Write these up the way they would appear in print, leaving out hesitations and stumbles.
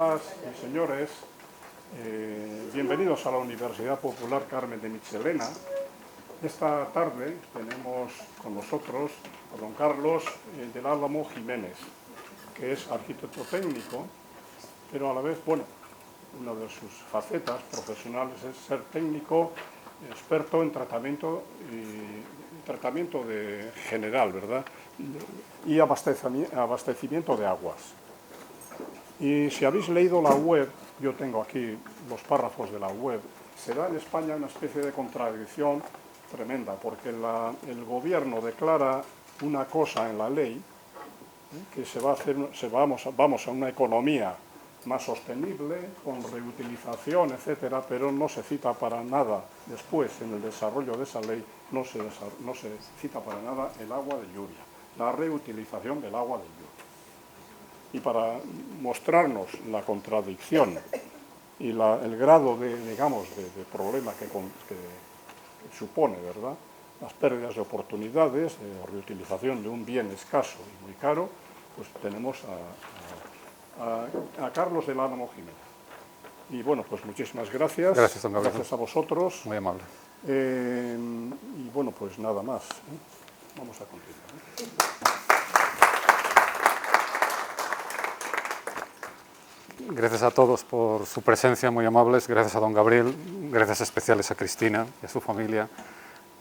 Señoras y señores, bienvenidos a la Universidad Popular Carmen de Michelena. Esta tarde tenemos con nosotros a don Carlos del Álamo Jiménez, que es arquitecto técnico, pero a la vez, bueno, una de sus facetas profesionales es ser técnico experto en tratamiento de general, ¿verdad? Y abastecimiento de aguas. Y si habéis leído la web, yo tengo aquí los párrafos de la web, se da en España una especie de contradicción tremenda, porque el gobierno declara una cosa en la ley, que vamos a una economía más sostenible, con reutilización, etcétera, pero no se cita para nada después, en el desarrollo de esa ley, no se cita para nada el agua de lluvia, la reutilización del agua de lluvia. Y para mostrarnos la contradicción y el grado de problema que supone, ¿verdad?, las pérdidas de oportunidades, de reutilización de un bien escaso y muy caro, pues tenemos a Carlos del Álamo Jiménez. Y bueno, pues muchísimas gracias. Gracias, don Gabriel. Gracias a vosotros. Muy amable. Y bueno, pues nada más. Vamos a continuar. Gracias a todos por su presencia, muy amables. Gracias a don Gabriel, gracias especiales a Cristina y a su familia,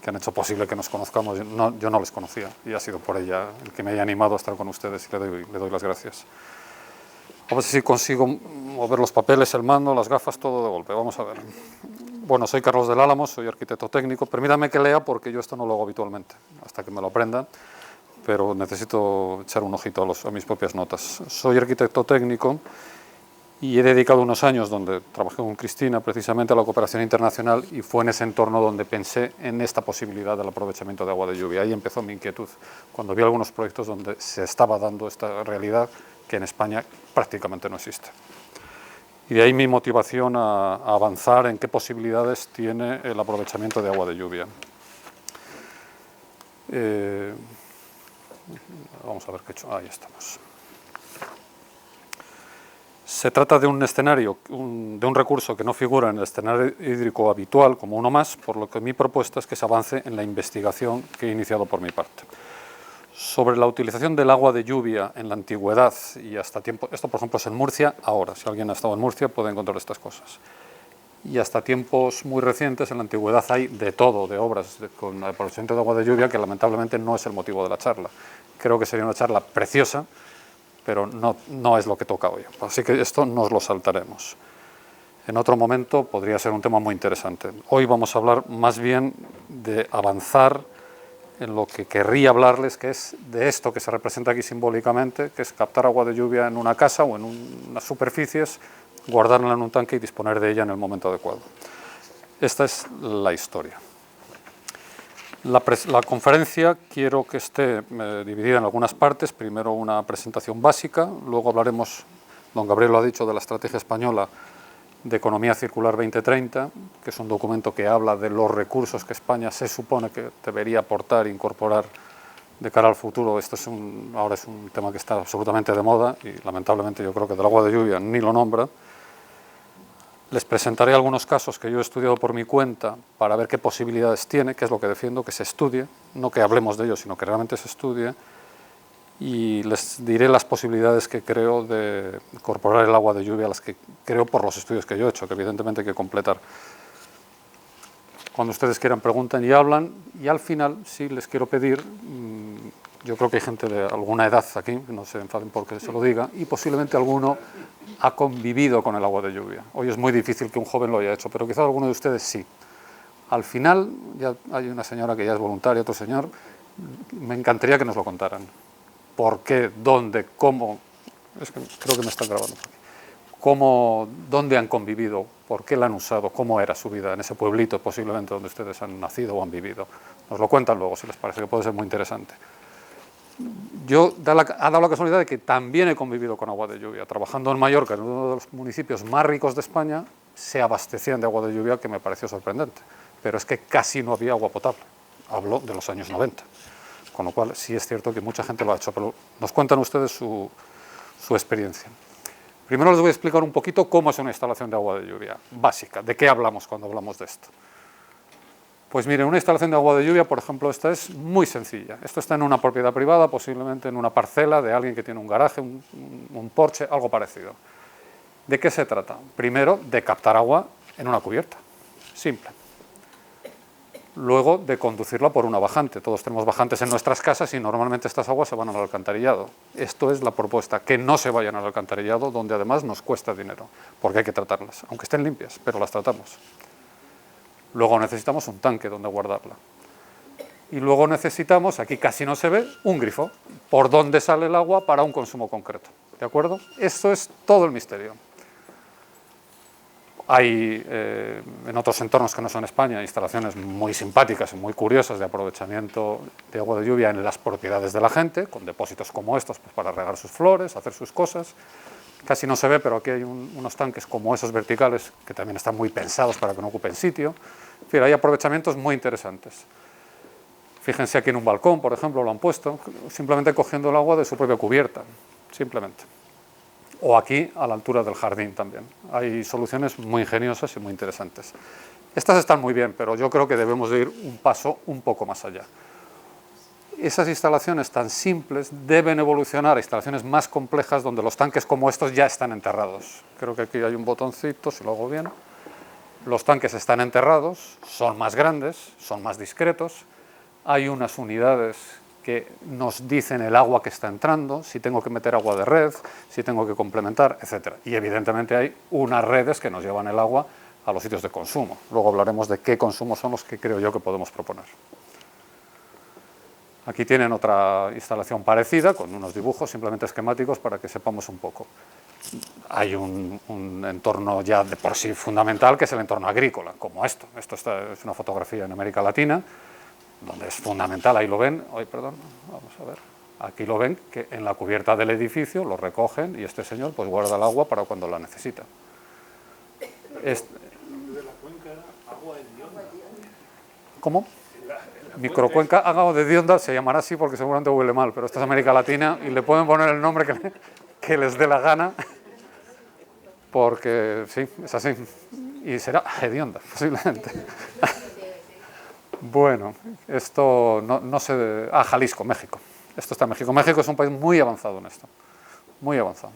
que han hecho posible que nos conozcamos. Yo no les conocía y ha sido por ella el que me haya animado a estar con ustedes y le doy las gracias. Vamos a ver si consigo mover los papeles, el mando, las gafas, todo de golpe. Vamos a ver. Bueno, soy Carlos del Álamo, soy arquitecto técnico. Permítanme que lea porque yo esto no lo hago habitualmente, hasta que me lo aprenda, pero necesito echar un ojito a mis propias notas. Soy arquitecto técnico y he dedicado unos años donde trabajé con Cristina precisamente a la cooperación internacional, y fue en ese entorno donde pensé en esta posibilidad del aprovechamiento de agua de lluvia. Ahí empezó mi inquietud, cuando vi algunos proyectos donde se estaba dando esta realidad que en España prácticamente no existe. Y de ahí mi motivación a avanzar en qué posibilidades tiene el aprovechamiento de agua de lluvia. Vamos a ver qué he hecho. Ahí estamos. Se trata de un escenario, de un recurso que no figura en el escenario hídrico habitual como uno más, por lo que mi propuesta es que se avance en la investigación que he iniciado por mi parte. Sobre la utilización del agua de lluvia en la antigüedad y hasta tiempo, esto por ejemplo es en Murcia ahora, si alguien ha estado en Murcia puede encontrar estas cosas. Y hasta tiempos muy recientes en la antigüedad hay de todo, de obras con aprovechamiento de agua de lluvia, que lamentablemente no es el motivo de la charla. Creo que sería una charla preciosa, pero no es lo que toca hoy. Así que esto nos lo saltaremos. En otro momento podría ser un tema muy interesante. Hoy vamos a hablar más bien de avanzar en lo que querría hablarles, que es de esto que se representa aquí simbólicamente, que es captar agua de lluvia en una casa o en unas superficies, guardarla en un tanque y disponer de ella en el momento adecuado. Esta es la historia. La conferencia quiero que esté dividida en algunas partes. Primero una presentación básica, luego hablaremos, don Gabriel lo ha dicho, de la Estrategia Española de Economía Circular 2030, que es un documento que habla de los recursos que España se supone que debería aportar e incorporar de cara al futuro. Esto ahora es un tema que está absolutamente de moda y lamentablemente yo creo que del agua de lluvia ni lo nombra. Les presentaré algunos casos que yo he estudiado por mi cuenta para ver qué posibilidades tiene, qué es lo que defiendo, que se estudie, no que hablemos de ello, sino que realmente se estudie, y les diré las posibilidades que creo de incorporar el agua de lluvia, las que creo por los estudios que yo he hecho, que evidentemente hay que completar. Cuando ustedes quieran preguntan y hablan, y al final sí les quiero pedir, yo creo que hay gente de alguna edad aquí, no se enfaden porque se lo diga, y posiblemente alguno ha convivido con el agua de lluvia. Hoy es muy difícil que un joven lo haya hecho, pero quizás alguno de ustedes sí. Al final, ya hay una señora que ya es voluntaria, otro señor, me encantaría que nos lo contaran. ¿Por qué? ¿Dónde? ¿Cómo? Es que creo que me están grabando. ¿Cómo? ¿Dónde han convivido? ¿Por qué la han usado? ¿Cómo era su vida en ese pueblito, posiblemente donde ustedes han nacido o han vivido? Nos lo cuentan luego, si les parece, que puede ser muy interesante. Yo ha dado la casualidad de que también he convivido con agua de lluvia. Trabajando en Mallorca, en uno de los municipios más ricos de España, se abastecían de agua de lluvia, que me pareció sorprendente. Pero es que casi no había agua potable. Hablo de los años 90. Con lo cual sí es cierto que mucha gente lo ha hecho, pero nos cuentan ustedes su experiencia. Primero les voy a explicar un poquito cómo es una instalación de agua de lluvia básica, de qué hablamos cuando hablamos de esto. Pues miren, una instalación de agua de lluvia, por ejemplo, esta es muy sencilla. Esto está en una propiedad privada, posiblemente en una parcela de alguien que tiene un garaje, un porche, algo parecido. ¿De qué se trata? Primero, de captar agua en una cubierta, simple. Luego, de conducirla por una bajante. Todos tenemos bajantes en nuestras casas y normalmente estas aguas se van al alcantarillado. Esto es la propuesta, que no se vayan al alcantarillado, donde además nos cuesta dinero, porque hay que tratarlas, aunque estén limpias, pero las tratamos. Luego necesitamos un tanque donde guardarla. Y luego necesitamos, aquí casi no se ve, un grifo, por donde sale el agua para un consumo concreto. ¿De acuerdo? Esto es todo el misterio. Hay en otros entornos que no son España instalaciones muy simpáticas y muy curiosas de aprovechamiento de agua de lluvia en las propiedades de la gente, con depósitos como estos pues, para regar sus flores, hacer sus cosas. Casi no se ve, pero aquí hay unos tanques como esos verticales que también están muy pensados para que no ocupen sitio. En fin, hay aprovechamientos muy interesantes. Fíjense aquí en un balcón, por ejemplo, lo han puesto, simplemente cogiendo el agua de su propia cubierta, simplemente. O aquí, a la altura del jardín también. Hay soluciones muy ingeniosas y muy interesantes. Estas están muy bien, pero yo creo que debemos de ir un paso un poco más allá. Esas instalaciones tan simples deben evolucionar a instalaciones más complejas donde los tanques como estos ya están enterrados. Creo que aquí hay un botoncito, si lo hago bien. Los tanques están enterrados, son más grandes, son más discretos. Hay unas unidades que nos dicen el agua que está entrando, si tengo que meter agua de red, si tengo que complementar, etc. Y evidentemente hay unas redes que nos llevan el agua a los sitios de consumo. Luego hablaremos de qué consumos son los que creo yo que podemos proponer. Aquí tienen otra instalación parecida, con unos dibujos simplemente esquemáticos para que sepamos un poco. Hay un entorno ya de por sí fundamental, que es el entorno agrícola, como esto. Esto es una fotografía en América Latina, donde es fundamental, ahí lo ven, vamos a ver, aquí lo ven, que en la cubierta del edificio lo recogen y este señor pues guarda el agua para cuando la necesita. ¿Cómo? Microcuenca agua de Dionda se llamará así porque seguramente huele mal, pero esta es América Latina y le pueden poner el nombre que les dé la gana, porque sí, es así, y será hedionda, posiblemente. Bueno, esto no sé... Jalisco, México. Esto está en México. México es un país muy avanzado en esto, muy avanzado.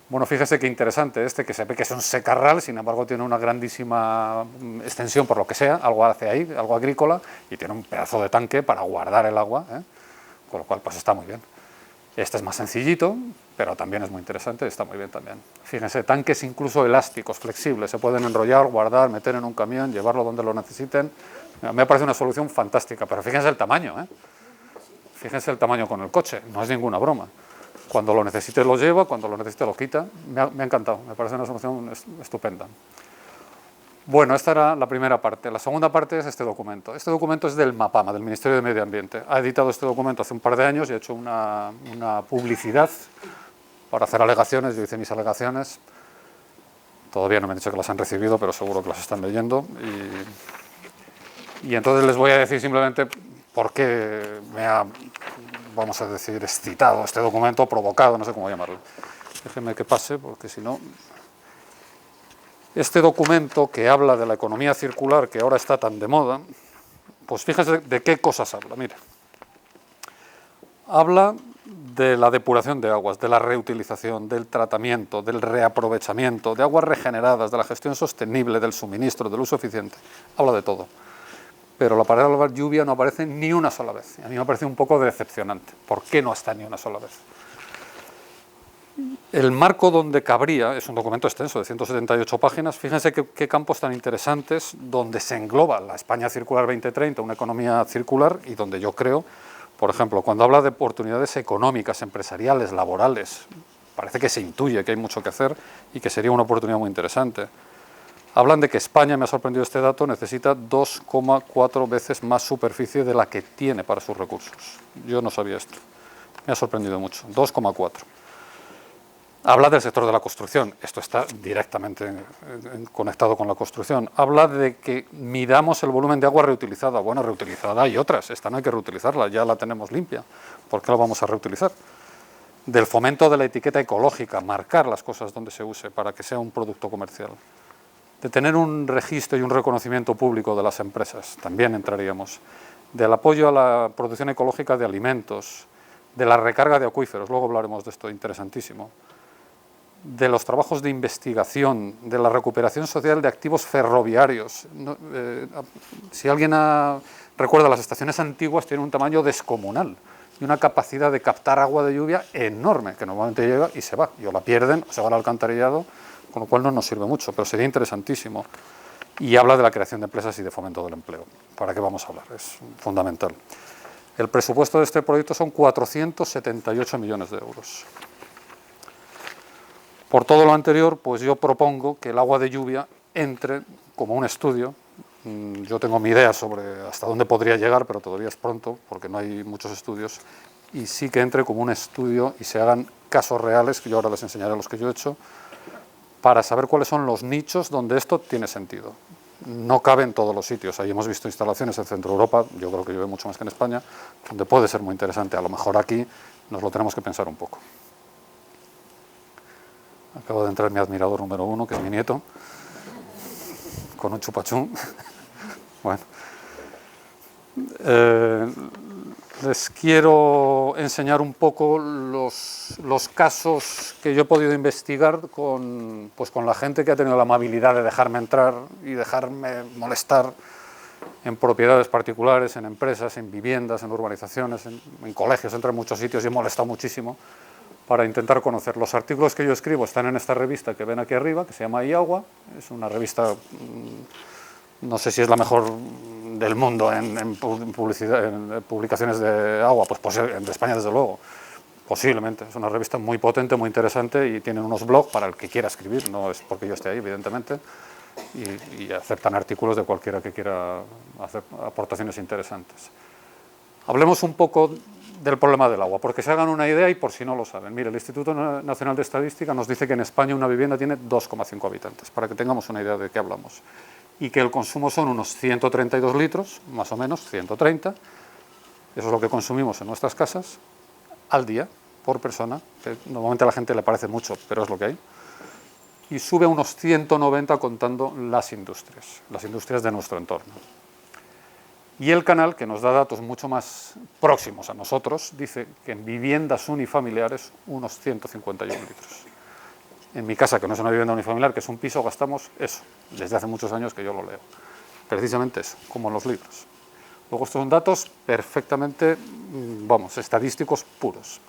Bueno, fíjese qué interesante que se ve que es un secarral, sin embargo tiene una grandísima extensión por lo que sea, algo hace ahí, algo agrícola, y tiene un pedazo de tanque para guardar el agua, con lo cual pues está muy bien. Este es más sencillito, pero también es muy interesante, está muy bien también. Fíjense, tanques incluso elásticos, flexibles, se pueden enrollar, guardar, meter en un camión, llevarlo donde lo necesiten. Me parece una solución fantástica, pero fíjense el tamaño, Fíjense el tamaño con el coche, no es ninguna broma. Cuando lo necesite lo lleva, cuando lo necesite lo quita. Me ha encantado, me parece una solución estupenda. Bueno, esta era la primera parte. La segunda parte es este documento. Este documento es del MAPAMA, del Ministerio de Medio Ambiente. Ha editado este documento hace un par de años y ha hecho una publicidad para hacer alegaciones. Yo hice mis alegaciones. Todavía no me han dicho que las han recibido, pero seguro que las están leyendo. Y entonces les voy a decir simplemente por qué me ha, vamos a decir, excitado este documento, provocado, no sé cómo llamarlo. Déjenme que pase, porque si no... Este documento que habla de la economía circular, que ahora está tan de moda, pues fíjense de qué cosas habla. Mire, habla de la depuración de aguas, de la reutilización, del tratamiento, del reaprovechamiento, de aguas regeneradas, de la gestión sostenible, del suministro, del uso eficiente. Habla de todo. Pero la palabra lluvia no aparece ni una sola vez. A mí me parece un poco decepcionante. ¿Por qué no está ni una sola vez? El marco donde cabría, es un documento extenso de 178 páginas, fíjense qué campos tan interesantes, donde se engloba la España Circular 2030, una economía circular, y donde yo creo, por ejemplo, cuando habla de oportunidades económicas, empresariales, laborales, parece que se intuye que hay mucho que hacer y que sería una oportunidad muy interesante. Hablan de que España, me ha sorprendido este dato, necesita 2,4 veces más superficie de la que tiene para sus recursos. Yo no sabía esto. Me ha sorprendido mucho. 2,4. Habla del sector de la construcción. Esto está directamente conectado con la construcción. Habla de que midamos el volumen de agua reutilizada. Bueno, reutilizada hay otras. Esta no hay que reutilizarla, ya la tenemos limpia. ¿Por qué la vamos a reutilizar? del fomento de la etiqueta ecológica, marcar las cosas donde se use para que sea un producto comercial, de tener un registro y un reconocimiento público de las empresas, también entraríamos, del apoyo a la producción ecológica de alimentos, de la recarga de acuíferos, luego hablaremos de esto, interesantísimo, de los trabajos de investigación, de la recuperación social de activos ferroviarios. Si alguien recuerda, las estaciones antiguas tienen un tamaño descomunal y una capacidad de captar agua de lluvia enorme, que normalmente llega y se va, y o la pierden o se va al alcantarillado, con lo cual no nos sirve mucho, pero sería interesantísimo. Y habla de la creación de empresas y de fomento del empleo. ¿Para qué vamos a hablar? Es fundamental. El presupuesto de este proyecto son 478 millones de euros. Por todo lo anterior, pues yo propongo que el agua de lluvia entre como un estudio. Yo tengo mi idea sobre hasta dónde podría llegar, pero todavía es pronto, porque no hay muchos estudios, y sí que entre como un estudio y se hagan casos reales, que yo ahora les enseñaré los que yo he hecho, para saber cuáles son los nichos donde esto tiene sentido. No cabe en todos los sitios. Ahí hemos visto instalaciones en Centro Europa, yo creo que llueve mucho más que en España, donde puede ser muy interesante. A lo mejor aquí nos lo tenemos que pensar un poco. Acaba de entrar mi admirador número 1, que es mi nieto, con un chupachún. Bueno, les quiero enseñar un poco los casos que yo he podido investigar con la gente que ha tenido la amabilidad de dejarme entrar y dejarme molestar en propiedades particulares, en empresas, en viviendas, en urbanizaciones, en colegios, entre muchos sitios, y he molestado muchísimo para intentar conocer. Los artículos que yo escribo están en esta revista que ven aquí arriba, que se llama iAgua. Es una revista, no sé si es la mejor del mundo en publicidad, en publicaciones de agua, pues en España desde luego, posiblemente. Es una revista muy potente, muy interesante, y tienen unos blogs para el que quiera escribir, no es porque yo esté ahí, evidentemente, y aceptan artículos de cualquiera que quiera hacer aportaciones interesantes. Hablemos un poco del problema del agua, porque se hagan una idea y por si no lo saben. Mire, el Instituto Nacional de Estadística nos dice que en España una vivienda tiene 2,5 habitantes, para que tengamos una idea de qué hablamos, y que el consumo son unos 132 litros, más o menos, 130, eso es lo que consumimos en nuestras casas, al día, por persona, que normalmente a la gente le parece mucho, pero es lo que hay, y sube a unos 190 contando las industrias de nuestro entorno. Y el canal, que nos da datos mucho más próximos a nosotros, dice que en viviendas unifamiliares unos 151 litros. En mi casa, que no es una vivienda unifamiliar, que es un piso, gastamos eso, desde hace muchos años que yo lo leo. Precisamente eso, como en los libros. Luego estos son datos perfectamente, estadísticos puros.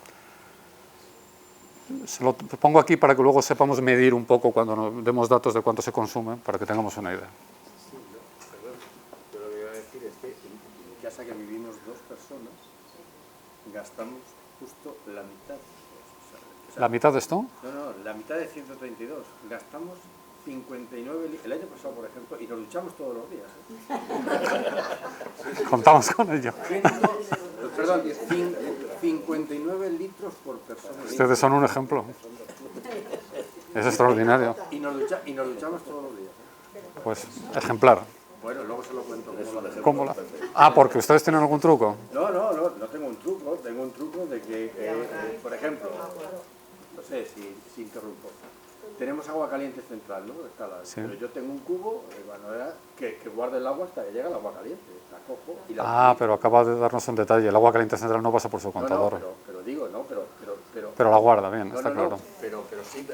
Se lo pongo aquí para que luego sepamos medir un poco cuando nos demos datos de cuánto se consume, para que tengamos una idea. Que vivimos 2 personas, gastamos justo la mitad. ¿La mitad de esto? No, la mitad de 132. Gastamos 59 el año pasado, por ejemplo, y nos duchamos todos los días. Contamos con ello. Perdón, 59 litros por persona. Ustedes son un ejemplo. Es extraordinario. Y nos duchamos todos los días. Pues ejemplar. Bueno, luego se lo cuento. ¿Cómo porque ustedes tienen algún truco. No tengo un truco. Tengo un truco de que, por ejemplo, no sé si interrumpo. Tenemos agua caliente central, ¿no? Sí. Pero yo tengo un cubo que guarda el agua hasta que llega el agua caliente. La cojo y la pero acaba de darnos un detalle. El agua caliente central no pasa por su contador. Pero digo, ¿no? Pero la guarda bien, está claro. Pero sí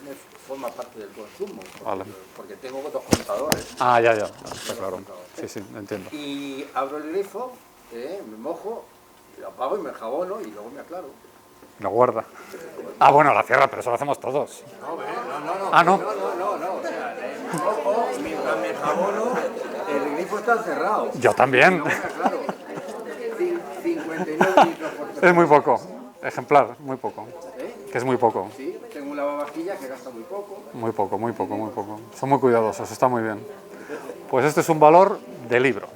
me forma parte del consumo. Vale. Porque tengo 2 contadores. Ya, está claro. Sí, entiendo. Y abro el grifo, me mojo, lo apago y me enjabono y luego me aclaro. La guarda. Bueno, la cierra, pero eso lo hacemos todos. No. No. O sea, me mojo, mientras me enjabono, el grifo está cerrado. Yo también. Y luego me aclaro. 59 litros por persona. Es muy poco. Ejemplar, muy poco. Que es muy poco. Sí, tengo un lavavajillas que gasta muy poco. Muy poco. Son muy cuidadosos, está muy bien. Pues este es un valor de libro.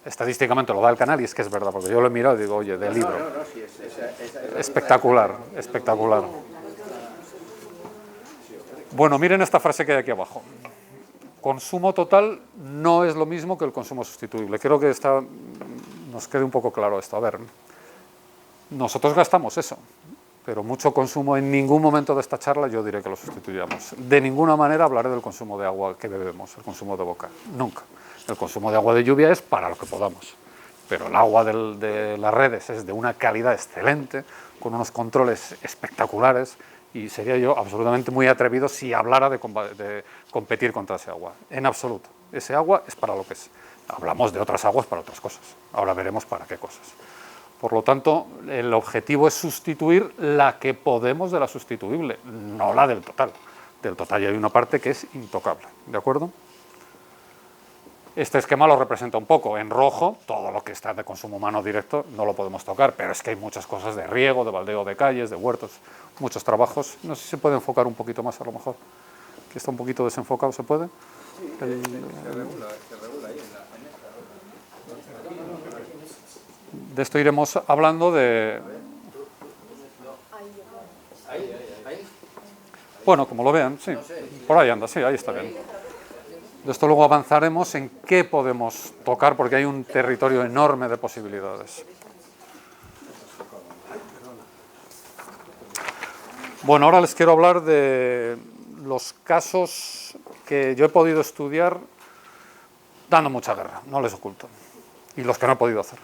Estadísticamente lo da el canal y es que es verdad, porque yo lo he mirado y digo, oye, de libro. Sí, Espectacular. Bueno, miren esta frase que hay aquí abajo. Consumo total no es lo mismo que el consumo sustituible. Creo que nos quede un poco claro esto. A ver, nosotros gastamos eso. pero mucho consumo. En ningún momento de esta charla yo diré que lo sustituyamos. De ninguna manera hablaré del consumo de agua que bebemos, el consumo de boca, nunca. El consumo de agua de lluvia es para lo que podamos, pero el agua de las redes es de una calidad excelente, con unos controles espectaculares, y sería yo absolutamente muy atrevido si hablara de competir contra ese agua. En absoluto. Ese agua es para lo que es. Hablamos de otras aguas para otras cosas. Ahora veremos para qué cosas. Por lo tanto, el objetivo es sustituir la que podemos de la sustituible, no la del total. Del total ya hay una parte que es intocable. ¿De acuerdo? Este esquema lo representa un poco. En rojo, todo lo que está de consumo humano directo no lo podemos tocar, pero es que hay muchas cosas de riego, de baldeo de calles, de huertos, muchos trabajos. No sé si se puede enfocar un poquito más a lo mejor. Que está un poquito desenfocado, ¿se puede? Sí, se regula ahí en esta. De esto iremos hablando de... Bueno, como lo vean, sí. Por ahí anda, sí, ahí está bien. De esto luego avanzaremos en qué podemos tocar, porque hay un territorio enorme de posibilidades. Bueno, ahora les quiero hablar de los casos que yo he podido estudiar dando mucha guerra, no les oculto, y los que no he podido hacer.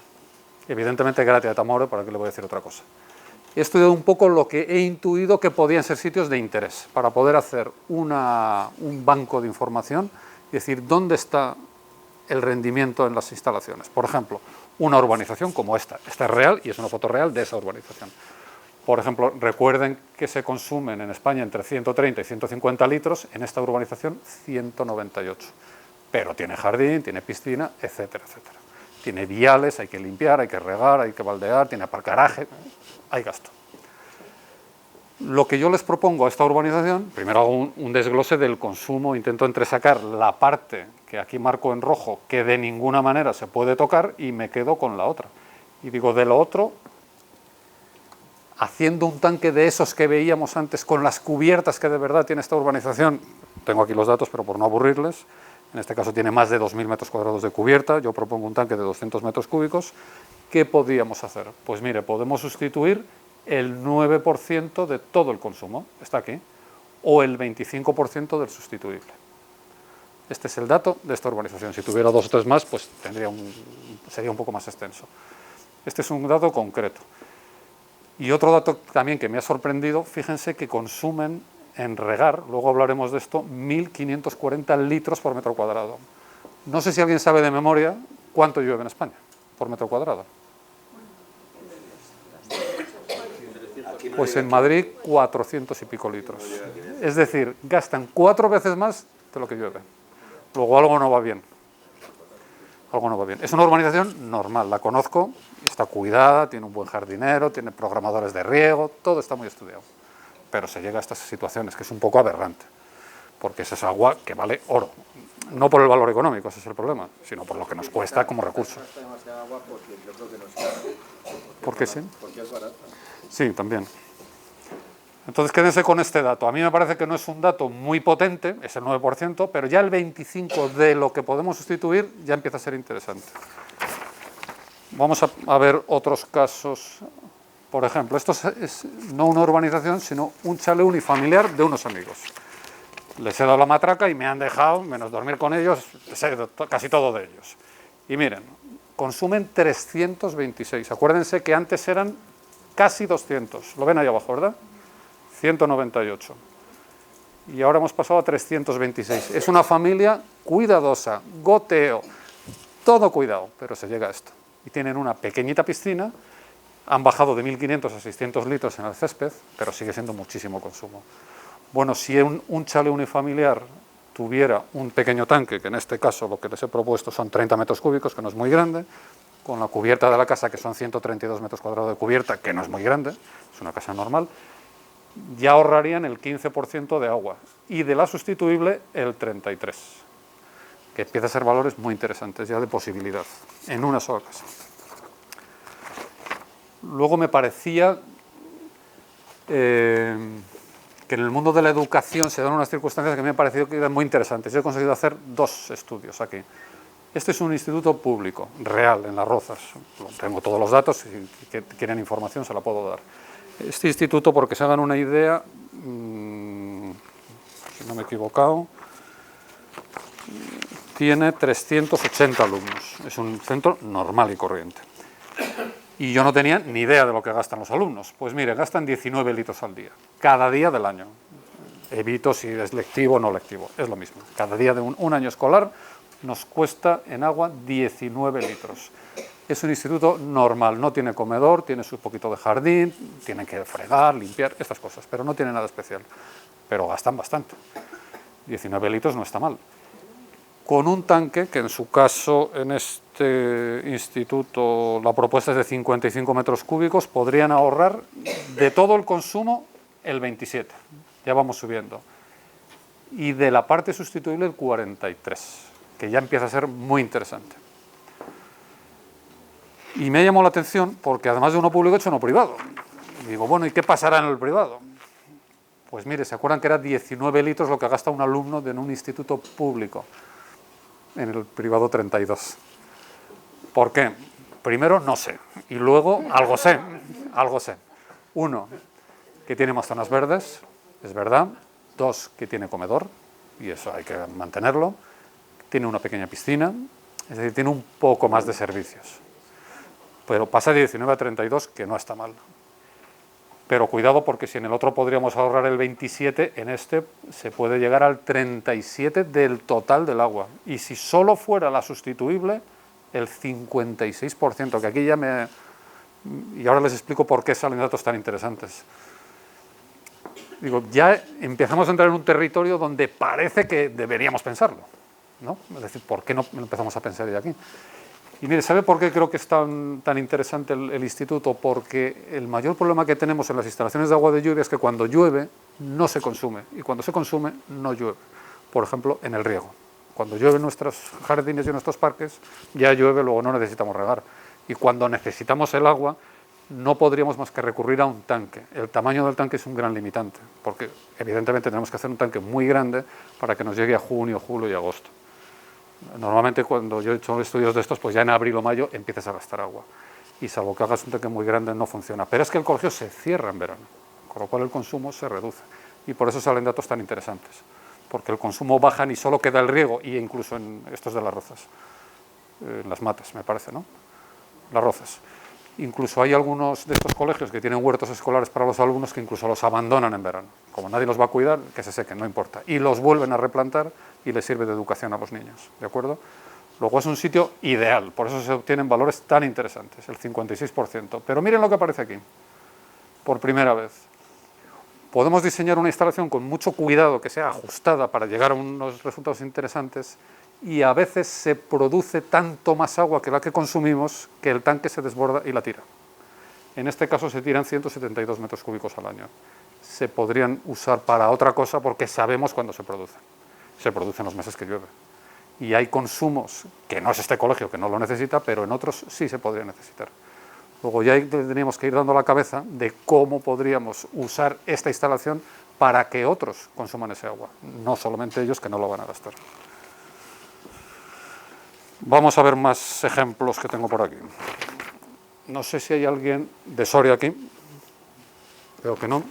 Evidentemente, gracias a Tamore, ¿para qué le voy a decir otra cosa? He estudiado un poco lo que he intuido que podían ser sitios de interés, para poder hacer un banco de información y decir dónde está el rendimiento en las instalaciones. Por ejemplo, una urbanización como esta. Esta es real y es una foto real de esa urbanización. Por ejemplo, recuerden que se consumen en España entre 130 y 150 litros, en esta urbanización 198. Pero tiene jardín, tiene piscina, etcétera, etcétera. Tiene viales, hay que limpiar, hay que regar, hay que baldear, tiene aparcaraje, hay gasto. Lo que yo les propongo a esta urbanización, primero hago un desglose del consumo, intento entresacar la parte que aquí marco en rojo, que de ninguna manera se puede tocar, y me quedo con la otra. Y digo, de lo otro, haciendo un tanque de esos que veíamos antes, con las cubiertas que de verdad tiene esta urbanización, tengo aquí los datos, pero por no aburrirles, en este caso tiene más de 2.000 metros cuadrados de cubierta, yo propongo un tanque de 200 metros cúbicos, ¿qué podríamos hacer? Pues mire, podemos sustituir el 9% de todo el consumo, está aquí, o el 25% del sustituible. Este es el dato de esta urbanización. Si tuviera 2 o 3 más, pues sería un poco más extenso. Este es un dato concreto. Y otro dato también que me ha sorprendido, fíjense que consumen en regar, luego hablaremos de esto, 1.540 litros por metro cuadrado. No sé si alguien sabe de memoria cuánto llueve en España por metro cuadrado. Pues en Madrid 400 y pico litros. Es decir, gastan 4 veces más de lo que llueve. Luego algo no va bien. Algo no va bien. Es una urbanización normal, la conozco, está cuidada, tiene un buen jardinero, tiene programadores de riego, todo está muy estudiado. Pero se llega a estas situaciones, que es un poco aberrante, porque esa es agua que vale oro. No por el valor económico, ese es el problema, sino por lo que nos cuesta como recurso. ¿Por qué sí? Porque es barata. Sí, también. Entonces quédense con este dato. A mí me parece que no es un dato muy potente, es el 9%, pero ya el 25% de lo que podemos sustituir ya empieza a ser interesante. Vamos a ver otros casos. Por ejemplo, esto es no una urbanización, sino un chalet unifamiliar de unos amigos. Les he dado la matraca y me han dejado, menos dormir con ellos, casi todo de ellos. Y miren, consumen 326. Acuérdense que antes eran casi 200. Lo ven ahí abajo, ¿verdad? 198. Y ahora hemos pasado a 326. Es una familia cuidadosa, goteo, todo cuidado, pero se llega a esto. Y tienen una pequeñita piscina. Han bajado de 1.500 a 600 litros en el césped, pero sigue siendo muchísimo consumo. Bueno, si un chalet unifamiliar tuviera un pequeño tanque, que en este caso lo que les he propuesto son 30 metros cúbicos, que no es muy grande, con la cubierta de la casa, que son 132 metros cuadrados de cubierta, que no es muy grande, es una casa normal, ya ahorrarían el 15% de agua, y de la sustituible el 33%, que empieza a ser valores muy interesantes ya de posibilidad, en una sola casa. Luego me parecía que en el mundo de la educación se dan unas circunstancias que me han parecido que eran muy interesantes. Yo he conseguido hacer 2 estudios aquí. Este es un instituto público, real, en Las Rozas. Tengo todos los datos, si quieren información se la puedo dar. Este instituto, porque se hagan una idea, si no me he equivocado, tiene 380 alumnos. Es un centro normal y corriente. Y yo no tenía ni idea de lo que gastan los alumnos. Pues mire, gastan 19 litros al día, cada día del año. Evito si es lectivo o no lectivo, es lo mismo. Cada día de un año escolar nos cuesta en agua 19 litros. Es un instituto normal, no tiene comedor, tiene su poquito de jardín, tienen que fregar, limpiar, estas cosas, pero no tiene nada especial. Pero gastan bastante. 19 litros no está mal. Con un tanque, que en su caso, en este instituto, la propuesta es de 55 metros cúbicos, podrían ahorrar de todo el consumo el 27. Ya vamos subiendo. Y de la parte sustituible el 43, que ya empieza a ser muy interesante. Y me ha llamado la atención porque además de uno público he hecho uno privado. Y digo, bueno, ¿y qué pasará en el privado? Pues mire, ¿se acuerdan que era 19 litros lo que gasta un alumno en un instituto público? En el privado 32. ¿Por qué? Primero, no sé. Y luego, algo sé. Algo sé. Uno, que tiene más zonas verdes, es verdad. Dos, que tiene comedor, y eso hay que mantenerlo. Tiene una pequeña piscina, es decir, tiene un poco más de servicios. Pero pasa de 19 a 32, que no está mal. Pero cuidado, porque si en el otro podríamos ahorrar el 27, en este se puede llegar al 37 del total del agua. Y si solo fuera la sustituible, el 56%, que aquí ya me... Y ahora les explico por qué salen datos tan interesantes. Digo, ya empezamos a entrar en un territorio donde parece que deberíamos pensarlo, ¿no? Es decir, ¿por qué no empezamos a pensar ya aquí? Y mire, ¿sabe por qué creo que es tan interesante el instituto? Porque el mayor problema que tenemos en las instalaciones de agua de lluvia es que cuando llueve no se consume, y cuando se consume no llueve. Por ejemplo, en el riego. Cuando llueve en nuestros jardines y en nuestros parques, ya llueve, luego no necesitamos regar. Y cuando necesitamos el agua, no podríamos más que recurrir a un tanque. El tamaño del tanque es un gran limitante, porque evidentemente tenemos que hacer un tanque muy grande para que nos llegue a junio, julio y agosto. Normalmente cuando yo he hecho estudios de estos, pues ya en abril o mayo empiezas a gastar agua. Y salvo que hagas un tanque muy grande no funciona. Pero es que el colegio se cierra en verano, con lo cual el consumo se reduce. Y por eso salen datos tan interesantes. Porque el consumo baja y solo queda el riego, y incluso en estos de las rozas. En las matas, me parece, ¿no? Las rozas. Incluso hay algunos de estos colegios que tienen huertos escolares para los alumnos que incluso los abandonan en verano. Como nadie los va a cuidar, que se sequen, no importa. Y los vuelven a replantar y les sirve de educación a los niños, ¿de acuerdo? Luego es un sitio ideal, por eso se obtienen valores tan interesantes, el 56%. Pero miren lo que aparece aquí, por primera vez. Podemos diseñar una instalación con mucho cuidado, que sea ajustada para llegar a unos resultados interesantes, y a veces se produce tanto más agua que la que consumimos que el tanque se desborda y la tira. En este caso se tiran 172 metros cúbicos al año. Se podrían usar para otra cosa porque sabemos cuándo se producen. Se producen los meses que llueve. Y hay consumos, que no es este colegio que no lo necesita, pero en otros sí se podría necesitar. Luego ya tendríamos que ir dando la cabeza de cómo podríamos usar esta instalación para que otros consuman ese agua, no solamente ellos que no lo van a gastar. Vamos a ver más ejemplos que tengo por aquí. No sé si hay alguien de Soria aquí. Creo que no.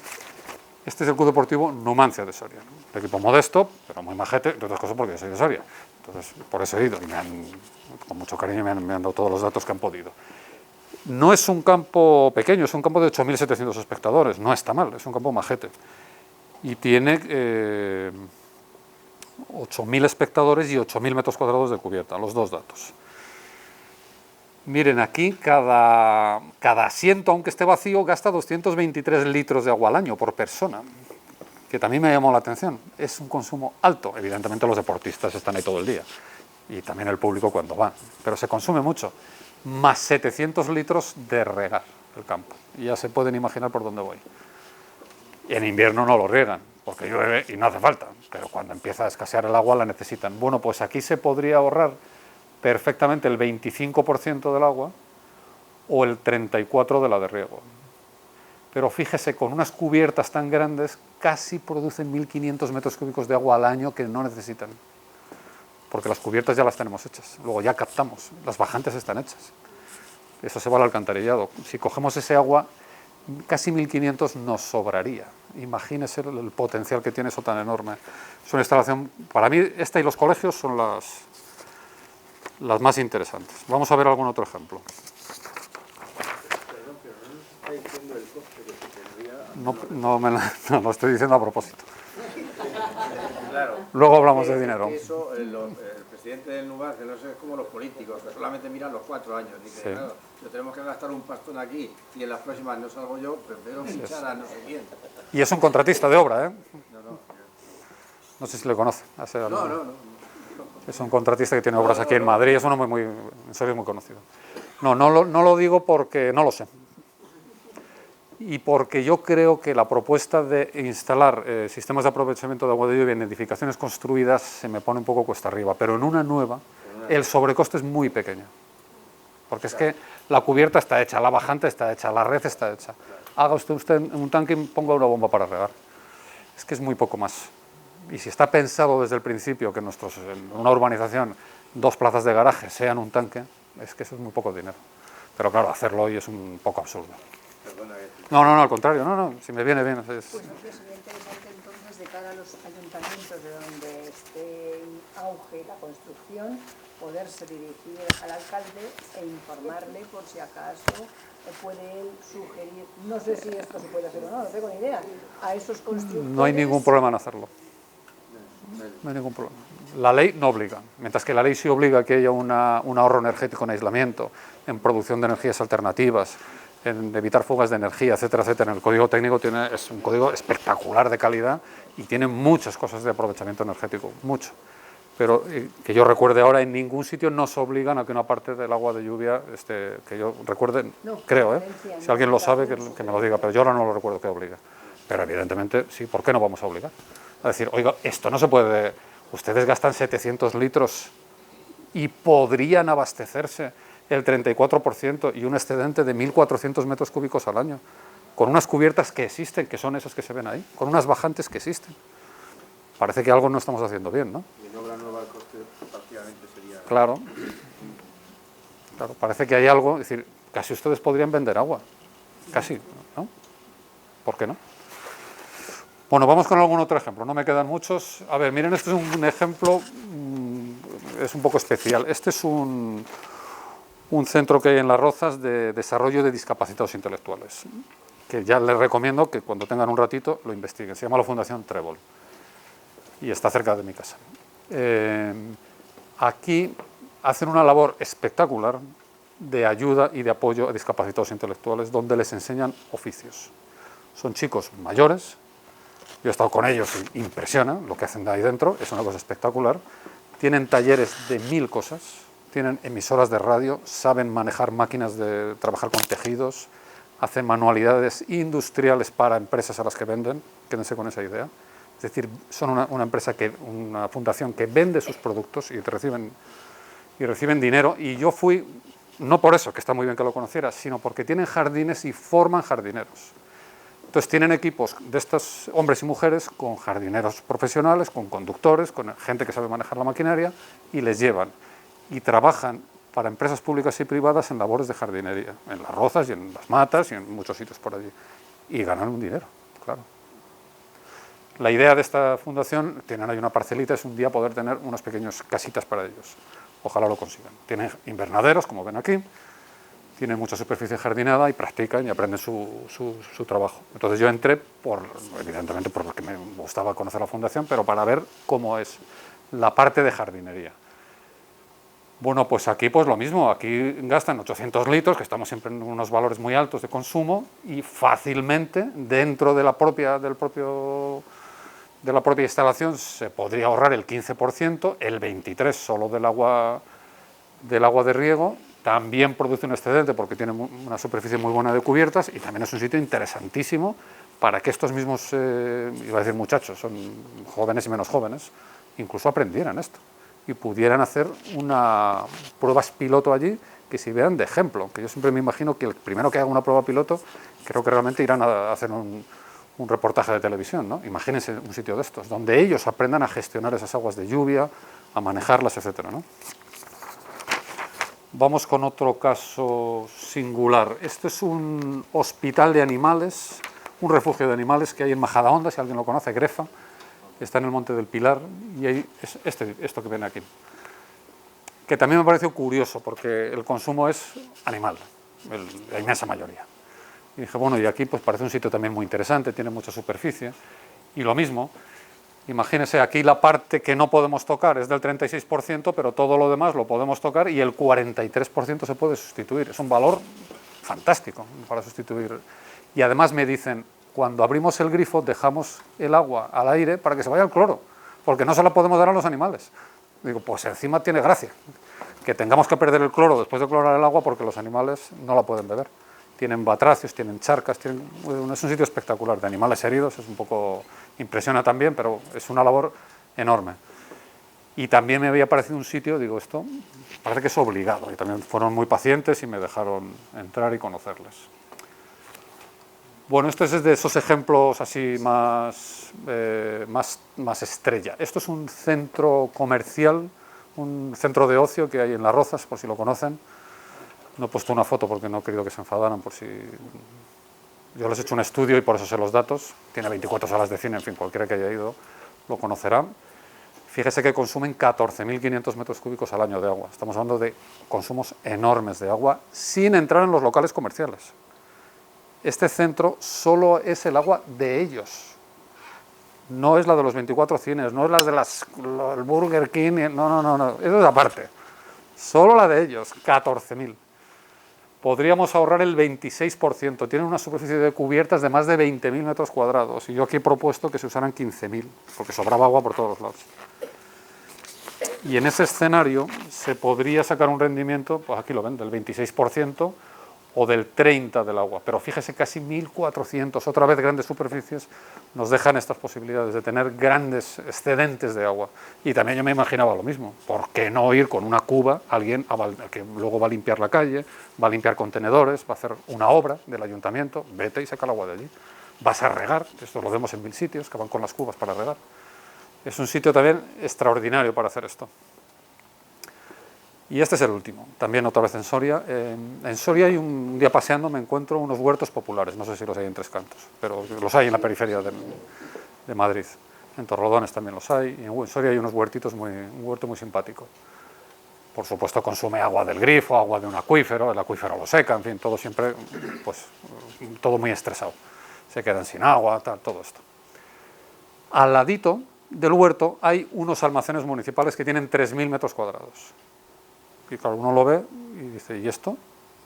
Este es el Club Deportivo Numancia de Soria. Un equipo modesto, pero muy majete, entre otras cosas porque yo soy de Soria. Entonces, por eso he ido y con mucho cariño me han dado todos los datos que han podido. No es un campo pequeño, es un campo de 8.700 espectadores. No está mal, es un campo majete. Y tiene 8.000 espectadores y 8.000 metros cuadrados de cubierta, los dos datos. Miren, aquí cada asiento, aunque esté vacío, gasta 223 litros de agua al año por persona, que también me llamó la atención. Es un consumo alto, evidentemente los deportistas están ahí todo el día, y también el público cuando va, pero se consume mucho, más 700 litros de regar el campo, y ya se pueden imaginar por dónde voy. En invierno no lo riegan, porque llueve y no hace falta, pero cuando empieza a escasear el agua la necesitan. Bueno, pues aquí se podría ahorrar perfectamente el 25% del agua o el 34% de la de riego. Pero fíjese, con unas cubiertas tan grandes casi producen 1.500 metros cúbicos de agua al año que no necesitan, porque las cubiertas ya las tenemos hechas, luego ya captamos, las bajantes están hechas. Eso se va al alcantarillado. Si cogemos ese agua, casi 1.500 nos sobraría. Imagínese el potencial que tiene eso tan enorme. Es una instalación, para mí, esta y los colegios son las más interesantes. Vamos a ver algún otro ejemplo. No lo estoy diciendo a propósito. Claro. Luego hablamos de dinero. Eso, el presidente del NUVAS, que no sé, es como los políticos, que solamente miran los 4 años. Dice, sí. Claro, si tenemos que gastar un pastón aquí y en las próximas no salgo yo, prefiero fichar a no sé quién. Y es un contratista de obra, ¿eh? No sé si le conoce. No. Es un contratista que tiene obras aquí en Madrid, es uno en serio muy conocido. No lo digo porque no lo sé. Y porque yo creo que la propuesta de instalar sistemas de aprovechamiento de agua de lluvia en edificaciones construidas se me pone un poco cuesta arriba, pero en una nueva el sobrecoste es muy pequeño. Porque es que la cubierta está hecha, la bajante está hecha, la red está hecha. Haga usted un tanque y ponga una bomba para regar. Es que es muy poco más. Y si está pensado desde el principio que en una urbanización 2 plazas de garaje sean un tanque, es que eso es muy poco dinero. Pero claro, hacerlo hoy es un poco absurdo. No, al contrario, si me viene bien. Pues sería interesante entonces de cara a los ayuntamientos de donde esté en auge la construcción, poderse dirigir al alcalde e informarle por si acaso puede él sugerir, no sé si esto se puede hacer o no tengo ni idea, a esos constructores. No hay ningún problema en hacerlo. No hay ningún problema. La ley no obliga, mientras que la ley sí obliga a que haya un ahorro energético en aislamiento, en producción de energías alternativas, en evitar fugas de energía, etcétera, etcétera. El código técnico es un código espectacular de calidad y tiene muchas cosas de aprovechamiento energético, mucho. Pero que yo recuerde ahora, en ningún sitio nos obligan a que una parte del agua de lluvia, que yo recuerde, creo, si alguien lo sabe, que me lo diga, pero yo ahora no lo recuerdo que obliga. Pero evidentemente, sí, ¿por qué no vamos a obligar? A decir, oiga, esto no se puede, ustedes gastan 700 litros y podrían abastecerse el 34% y un excedente de 1.400 metros cúbicos al año, con unas cubiertas que existen, que son esas que se ven ahí, con unas bajantes que existen. Parece que algo no estamos haciendo bien, ¿no? Y en obra nueva el coste prácticamente sería... Claro, parece que hay algo, es decir, casi ustedes podrían vender agua, casi, ¿no? ¿Por qué no? Bueno, vamos con algún otro ejemplo, no me quedan muchos. A ver, miren, este es un ejemplo, es un poco especial. Este es un centro que hay en Las Rozas de desarrollo de discapacitados intelectuales, que ya les recomiendo que cuando tengan un ratito lo investiguen. Se llama la Fundación Trébol y está cerca de mi casa. Aquí hacen una labor espectacular de ayuda y de apoyo a discapacitados intelectuales, donde les enseñan oficios. Son chicos mayores, yo he estado con ellos y impresiona lo que hacen de ahí dentro, es una cosa espectacular. Tienen talleres de 1000 cosas, tienen emisoras de radio, saben manejar máquinas de trabajar con tejidos, hacen manualidades industriales para empresas a las que venden, quédense con esa idea. Es decir, son una fundación que vende sus productos y reciben dinero. Y yo fui, no por eso, que está muy bien que lo conociera, sino porque tienen jardines y forman jardineros. Entonces tienen equipos de estos hombres y mujeres con jardineros profesionales, con conductores, con gente que sabe manejar la maquinaria y les llevan. Y trabajan para empresas públicas y privadas en labores de jardinería, en Las Rozas y en Las Matas y en muchos sitios por allí. Y ganan un dinero, claro. La idea de esta fundación, tienen ahí una parcelita, es un día poder tener unas pequeñas casitas para ellos. Ojalá lo consigan. Tienen invernaderos, como ven aquí, tienen mucha superficie jardinada y practican y aprenden su trabajo. Entonces yo entré, evidentemente porque me gustaba conocer la fundación, pero para ver cómo es la parte de jardinería. Bueno, pues aquí pues lo mismo, aquí gastan 800 litros, que estamos siempre en unos valores muy altos de consumo, y fácilmente dentro de la propia instalación se podría ahorrar el 15%, el 23% solo del agua de riego. También produce un excedente porque tiene una superficie muy buena de cubiertas y también es un sitio interesantísimo para que estos mismos, iba a decir muchachos, son jóvenes y menos jóvenes, incluso aprendieran esto y pudieran hacer pruebas piloto allí que sirvieran de ejemplo. Que yo siempre me imagino que el primero que haga una prueba piloto, creo que realmente irán a hacer un reportaje de televisión, ¿no? Imagínense un sitio de estos, donde ellos aprendan a gestionar esas aguas de lluvia, a manejarlas, etcétera, ¿no? Vamos con otro caso singular. Este es un hospital de animales, un refugio de animales que hay en Majadahonda, si alguien lo conoce, Grefa, está en el Monte del Pilar, y hay esto que ven aquí, que también me pareció curioso, porque el consumo es animal, la inmensa mayoría. Y dije, bueno, y aquí pues parece un sitio también muy interesante, tiene mucha superficie, y lo mismo. Imagínense, aquí la parte que no podemos tocar es del 36%, pero todo lo demás lo podemos tocar y el 43% se puede sustituir. Es un valor fantástico para sustituir. Y además me dicen, cuando abrimos el grifo dejamos el agua al aire para que se vaya el cloro, porque no se la podemos dar a los animales. Digo, pues encima tiene gracia que tengamos que perder el cloro después de clorar el agua porque los animales no la pueden beber. Tienen batracios, tienen charcas, es un sitio espectacular, de animales heridos, es un poco, impresiona también, pero es una labor enorme. Y también me había parecido un sitio, digo, esto parece que es obligado, y también fueron muy pacientes y me dejaron entrar y conocerles. Bueno, este es de esos ejemplos así más estrella. Esto es un centro comercial, un centro de ocio que hay en Las Rozas, por si lo conocen. No he puesto una foto porque no he querido que se enfadaran, por si... Yo les he hecho un estudio y por eso sé los datos. Tiene 24 salas de cine, en fin, cualquiera que haya ido lo conocerá. Fíjese que consumen 14.500 metros cúbicos al año de agua. Estamos hablando de consumos enormes de agua sin entrar en los locales comerciales. Este centro solo es el agua de ellos. No es la de los 24 cines, no es la de el Burger King, no, eso es aparte. Solo la de ellos, 14.000. Podríamos ahorrar el 26%. Tienen una superficie de cubiertas de más de 20.000 metros cuadrados. Y yo aquí he propuesto que se usaran 15.000, porque sobraba agua por todos los lados. Y en ese escenario se podría sacar un rendimiento, pues aquí lo ven, del 26% o del 30% del agua. Pero fíjese, casi 1.400, otra vez grandes superficies, nos dejan estas posibilidades de tener grandes excedentes de agua. Y también yo me imaginaba lo mismo. ¿Por qué no ir con una cuba, alguien que luego va a limpiar la calle, va a limpiar contenedores, va a hacer una obra del ayuntamiento, vete y saca el agua de allí? Vas a regar, esto lo vemos en 1000 sitios, que van con las cubas para regar. Es un sitio también extraordinario para hacer esto. Y este es el último, también otra vez en Soria. En Soria hay un día paseando me encuentro unos huertos populares, no sé si los hay en Tres Cantos, pero los hay en la periferia de Madrid. En Torrelodones también los hay, y en Soria hay unos huertitos, un huerto muy simpático. Por supuesto consume agua del grifo, agua de un acuífero, el acuífero lo seca, en fin, todo siempre, pues, todo muy estresado. Se quedan sin agua, tal, todo esto. Al ladito del huerto hay unos almacenes municipales que tienen 3.000 metros cuadrados. Y claro, uno lo ve y dice, ¿y esto?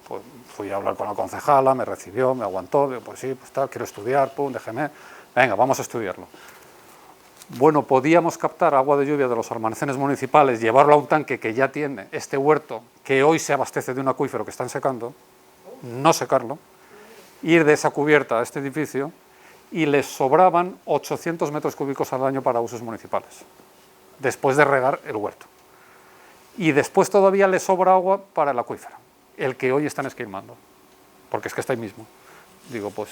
Pues fui a hablar con la concejala, me recibió, me aguantó, digo, pues sí, pues tal, quiero estudiar, pum, déjeme, venga, vamos a estudiarlo. Bueno, podíamos captar agua de lluvia de los almacenes municipales, llevarlo a un tanque que ya tiene este huerto, que hoy se abastece de un acuífero que están secando, no secarlo, ir de esa cubierta a este edificio, y les sobraban 800 metros cúbicos al año para usos municipales, después de regar el huerto. Y después todavía le sobra agua para el acuífero, el que hoy están esquilmando, porque es que está ahí mismo. Digo, pues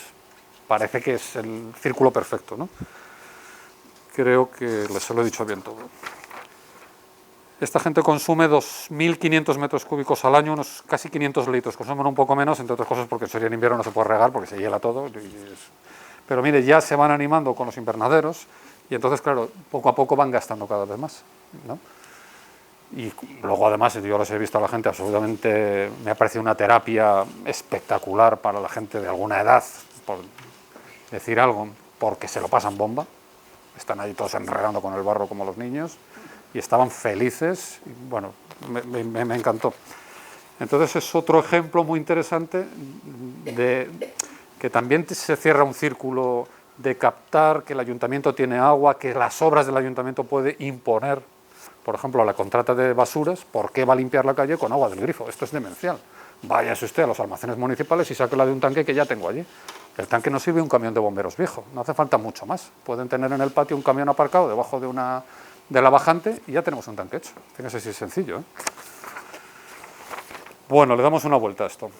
parece que es el círculo perfecto, ¿no? Creo que les lo he dicho bien todo. Esta gente consume 2.500 metros cúbicos al año, unos casi 500 litros. Consumen un poco menos, entre otras cosas porque en Soria en invierno no se puede regar porque se hiela todo. Pero mire, ya se van animando con los invernaderos y entonces, claro, poco a poco van gastando cada vez más, ¿no? Y luego además yo les he visto a la gente absolutamente, me ha parecido una terapia espectacular para la gente de alguna edad, por decir algo, porque se lo pasan bomba, están ahí todos enredando con el barro como los niños y estaban felices, y bueno, me encantó. Entonces es otro ejemplo muy interesante de que también se cierra un círculo de captar que el ayuntamiento tiene agua, que las obras del ayuntamiento puede imponer. Por ejemplo, la contrata de basuras, ¿por qué va a limpiar la calle con agua del grifo? Esto es demencial. Váyase usted a los almacenes municipales y sáquela de un tanque que ya tengo allí. El tanque no sirve un camión de bomberos viejo, no hace falta mucho más. Pueden tener en el patio un camión aparcado debajo de la bajante y ya tenemos un tanque hecho. Fíjense si es sencillo, ¿eh? Bueno, le damos una vuelta a esto.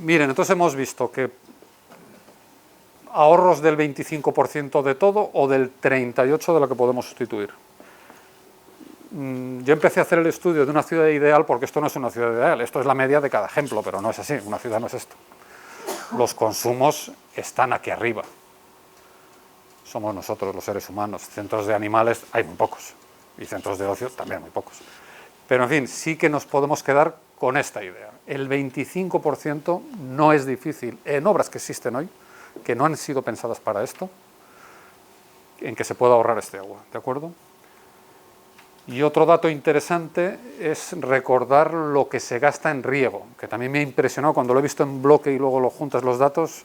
Miren, entonces hemos visto que ahorros del 25% de todo o del 38% de lo que podemos sustituir. yo empecé a hacer el estudio de una ciudad ideal porque esto no es una ciudad ideal, esto es la media de cada ejemplo, pero no es así, una ciudad no es esto. Los consumos están aquí arriba. Somos nosotros, los seres humanos. Centros de animales hay muy pocos, y centros de ocio también muy pocos. Pero, en fin, sí que nos podemos quedar con esta idea. El 25% no es difícil, en obras que existen hoy, que no han sido pensadas para esto, en que se pueda ahorrar este agua, ¿de acuerdo? Y otro dato interesante es recordar lo que se gasta en riego, que también me ha impresionado cuando lo he visto en bloque y luego lo juntas los datos,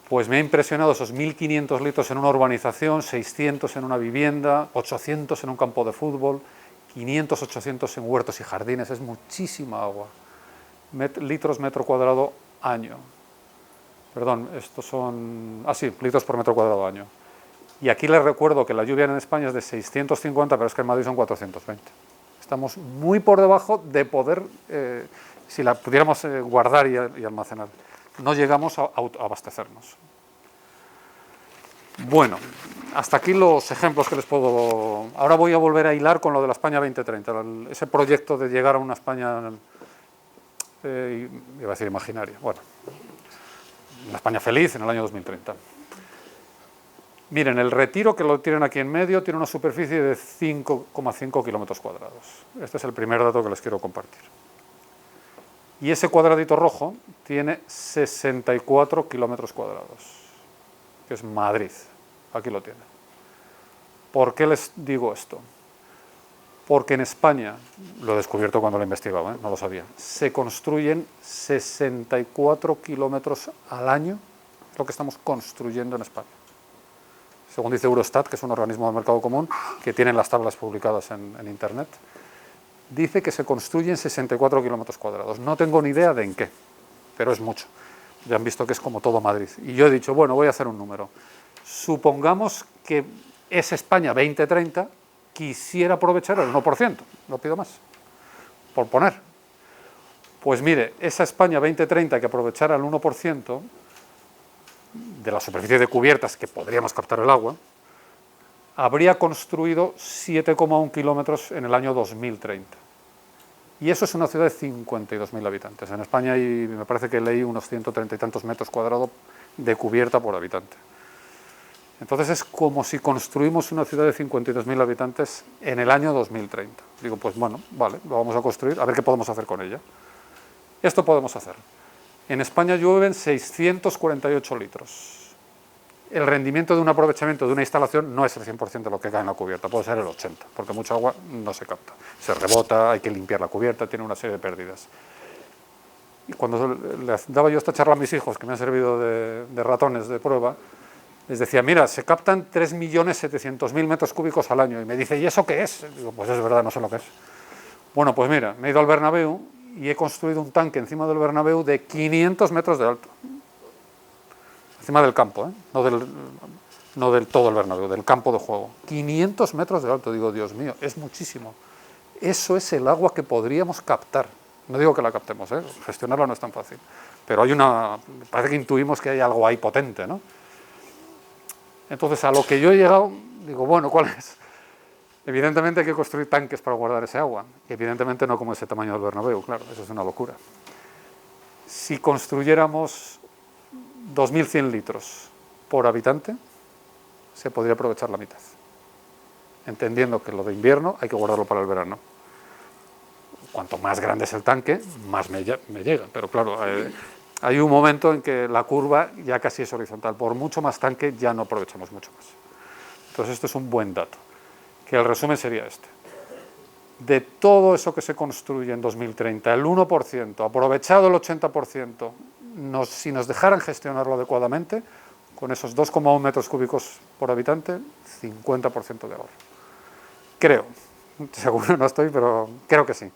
pues me ha impresionado esos 1.500 litros en una urbanización, 600 en una vivienda, 800 en un campo de fútbol, 500, 800 en huertos y jardines, es muchísima agua. Litros metro cuadrado año. Perdón, estos son... sí, litros por metro cuadrado año. Y aquí les recuerdo que la lluvia en España es de 650, pero es que en Madrid son 420. Estamos muy por debajo de poder, si la pudiéramos guardar y almacenar. No llegamos a abastecernos. Bueno, hasta aquí los ejemplos que les puedo... Ahora voy a volver a hilar con lo de la España 2030, ese proyecto de llegar a una España, iba a decir imaginaria, bueno, una España feliz en el año 2030. Miren, el Retiro, que lo tienen aquí en medio, tiene una superficie de 5,5 kilómetros cuadrados. Este es el primer dato que les quiero compartir. Y ese cuadradito rojo tiene 64 kilómetros cuadrados, que es Madrid. Aquí lo tienen. ¿Por qué les digo esto? Porque en España, lo he descubierto cuando lo he investigado, no lo sabía, se construyen 64 kilómetros al año, lo que estamos construyendo en España. Según dice Eurostat, que es un organismo del mercado común, que tienen las tablas publicadas en Internet, dice que se construyen 64 kilómetros cuadrados. No tengo ni idea de en qué, pero es mucho. Ya han visto que es como todo Madrid. Y yo he dicho, bueno, voy a hacer un número. Supongamos que esa España 2030 quisiera aprovechar el 1%, no pido más, por poner. Pues mire, esa España 2030 que aprovechara el 1% de la superficie de cubiertas que podríamos captar el agua, habría construido 7,1 kilómetros en el año 2030. Y eso es una ciudad de 52.000 habitantes. En España hay, me parece que leí unos 130 y tantos metros cuadrados de cubierta por habitante. Entonces es como si construimos una ciudad de 52.000 habitantes en el año 2030. Digo, pues bueno, vale, lo vamos a construir, a ver qué podemos hacer con ella. Esto podemos hacer. En España llueven 648 litros. El rendimiento de un aprovechamiento de una instalación no es el 100% de lo que cae en la cubierta, puede ser el 80%, porque mucha agua no se capta. Se rebota, hay que limpiar la cubierta, tiene una serie de pérdidas. Y cuando les daba yo esta charla a mis hijos, que me han servido de ratones de prueba, les decía, mira, se captan 3.700.000 metros cúbicos al año. Y me dice, ¿y eso qué es? Digo, pues es verdad, no sé lo que es. Bueno, pues mira, me he ido al Bernabéu y he construido un tanque encima del Bernabéu de 500 metros de alto. Encima del campo, no del todo el Bernabéu, del campo de juego. 500 metros de alto, digo, Dios mío, es muchísimo. Eso es el agua que podríamos captar. No digo que la captemos, gestionarla no es tan fácil. Pero hay parece que intuimos que hay algo ahí potente, ¿no? Entonces, a lo que yo he llegado, digo, bueno, ¿cuál es? Evidentemente hay que construir tanques para guardar ese agua. Evidentemente no como ese tamaño del Bernabéu, claro, eso es una locura. Si construyéramos 2.100 litros por habitante, se podría aprovechar la mitad. Entendiendo que lo de invierno hay que guardarlo para el verano. Cuanto más grande es el tanque, más me llega. Pero claro, hay un momento en que la curva ya casi es horizontal. Por mucho más tanque ya no aprovechamos mucho más. Entonces esto es un buen dato. Que el resumen sería este. De todo eso que se construye en 2030, el 1%, aprovechado el 80%, si nos dejaran gestionarlo adecuadamente, con esos 2,1 metros cúbicos por habitante, 50% de ahorro. Creo, seguro no estoy, pero creo que sí.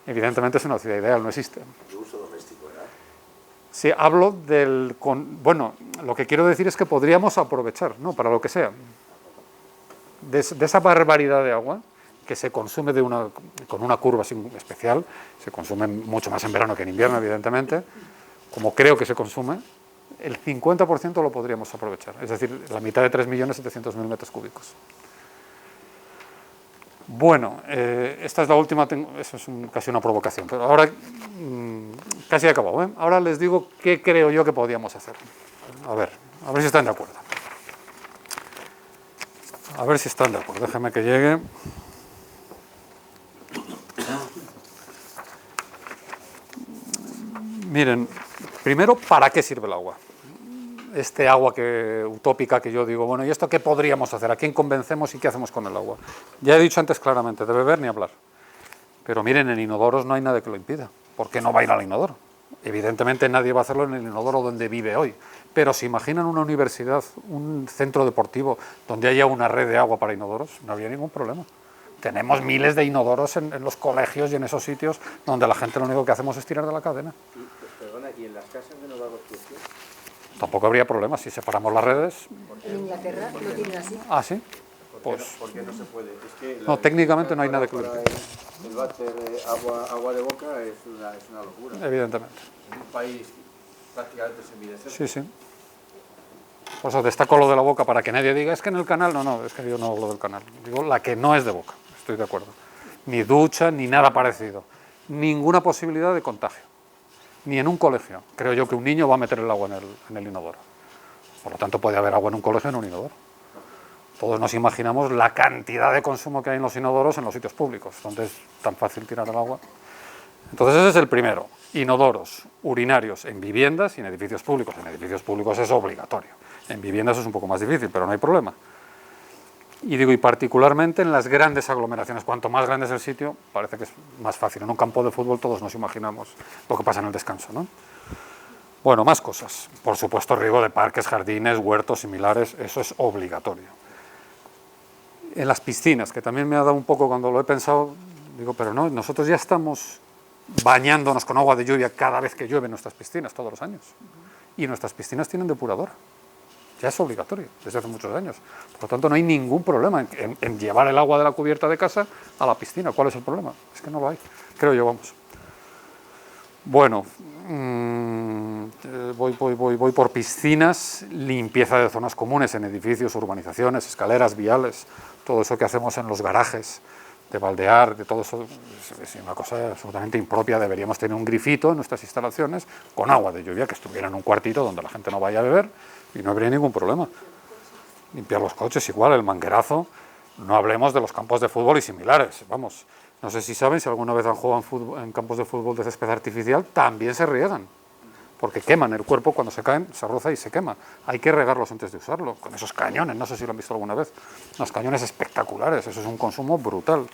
Evidentemente es una ciudad ideal, no existe. De uso doméstico, ¿verdad? Sí, hablo bueno, lo que quiero decir es que podríamos aprovechar, ¿no? Para lo que sea. De esa barbaridad de agua que se consume con una curva especial, se consume mucho más en verano que en invierno, evidentemente, como creo que se consume, el 50% lo podríamos aprovechar, es decir, la mitad de 3.700.000 metros cúbicos. Bueno, esta es la última, eso es casi una provocación, pero ahora casi he acabado, ¿eh? Ahora les digo qué creo yo que podríamos hacer. A ver si están de acuerdo. A ver si están de acuerdo, déjenme que llegue. Miren, primero, ¿para qué sirve el agua? Este agua utópica que yo digo, bueno, ¿y esto qué podríamos hacer? ¿A quién convencemos y qué hacemos con el agua? Ya he dicho antes claramente, de beber ni hablar. Pero miren, en inodoros no hay nada que lo impida. ¿Por qué no va a ir al inodoro? Evidentemente nadie va a hacerlo en el inodoro donde vive hoy. Pero ¿se imaginan una universidad, un centro deportivo donde haya una red de agua para inodoros? No habría ningún problema. Tenemos miles de inodoros en los colegios y en esos sitios donde la gente lo único que hacemos es tirar de la cadena. Perdona, ¿y en las casas de nueva construcción? Tampoco habría problema si separamos las redes. En Inglaterra lo tienen así. ¿Ah, sí? ¿Por qué no se puede? Es que No, técnicamente no hay nada que lo impida. El váter agua de boca es una locura. Evidentemente. En un país prácticamente semidesértico. Sí, sí. Por eso destaco lo de la boca para que nadie diga, es que en el canal, no, es que yo no hablo del canal. Digo la que no es de boca, estoy de acuerdo. Ni ducha, ni nada parecido. Ninguna posibilidad de contagio. Ni en un colegio. Creo yo que un niño va a meter el agua en el inodoro. Por lo tanto, puede haber agua en un colegio en un inodoro. Todos nos imaginamos la cantidad de consumo que hay en los inodoros en los sitios públicos, donde es tan fácil tirar el agua. Entonces ese es el primero. Inodoros urinarios en viviendas y en edificios públicos. En edificios públicos es obligatorio. En viviendas es un poco más difícil, pero no hay problema. Y particularmente en las grandes aglomeraciones. Cuanto más grande es el sitio, parece que es más fácil. En un campo de fútbol todos nos imaginamos lo que pasa en el descanso, ¿no? Bueno, más cosas. Por supuesto, riego de parques, jardines, huertos similares, eso es obligatorio. En las piscinas, que también me ha dado un poco cuando lo he pensado, digo, pero no, nosotros ya estamos bañándonos con agua de lluvia cada vez que llueve en nuestras piscinas, todos los años. Y nuestras piscinas tienen depuradora. Ya es obligatorio, desde hace muchos años. Por lo tanto, no hay ningún problema en llevar el agua de la cubierta de casa a la piscina. ¿Cuál es el problema? Es que no lo hay, creo yo, vamos. Bueno, voy por piscinas, limpieza de zonas comunes en edificios, urbanizaciones, escaleras, viales, todo eso que hacemos en los garajes, de baldear, de todo eso, es una cosa absolutamente impropia. Deberíamos tener un grifito en nuestras instalaciones con agua de lluvia que estuviera en un cuartito donde la gente no vaya a beber y no habría ningún problema. Limpiar los coches igual, el manguerazo, no hablemos de los campos de fútbol y similares, vamos. No sé si saben, si alguna vez han jugado en campos de fútbol de césped artificial, también se riegan, porque queman el cuerpo cuando se caen, se roza y se quema. Hay que regarlos antes de usarlo, con esos cañones, no sé si lo han visto alguna vez, unos cañones espectaculares, eso es un consumo brutal.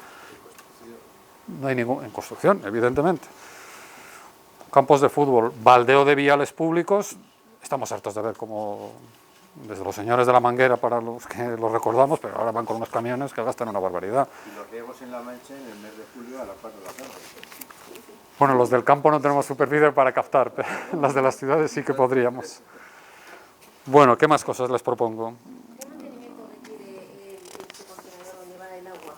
No hay ningún, en construcción, evidentemente. Campos de fútbol, baldeo de viales públicos, estamos hartos de ver cómo, desde los señores de la manguera para los que los recordamos, pero ahora van con unos camiones que gastan una barbaridad. Y los riegos en La Mancha en el mes de julio a las 4 de la tarde. Bueno, los del campo no tenemos superficie para captar, pero las de las ciudades sí que podríamos. Bueno, ¿qué más cosas les propongo? ¿Qué mantenimiento requiere este contenedor donde va el agua?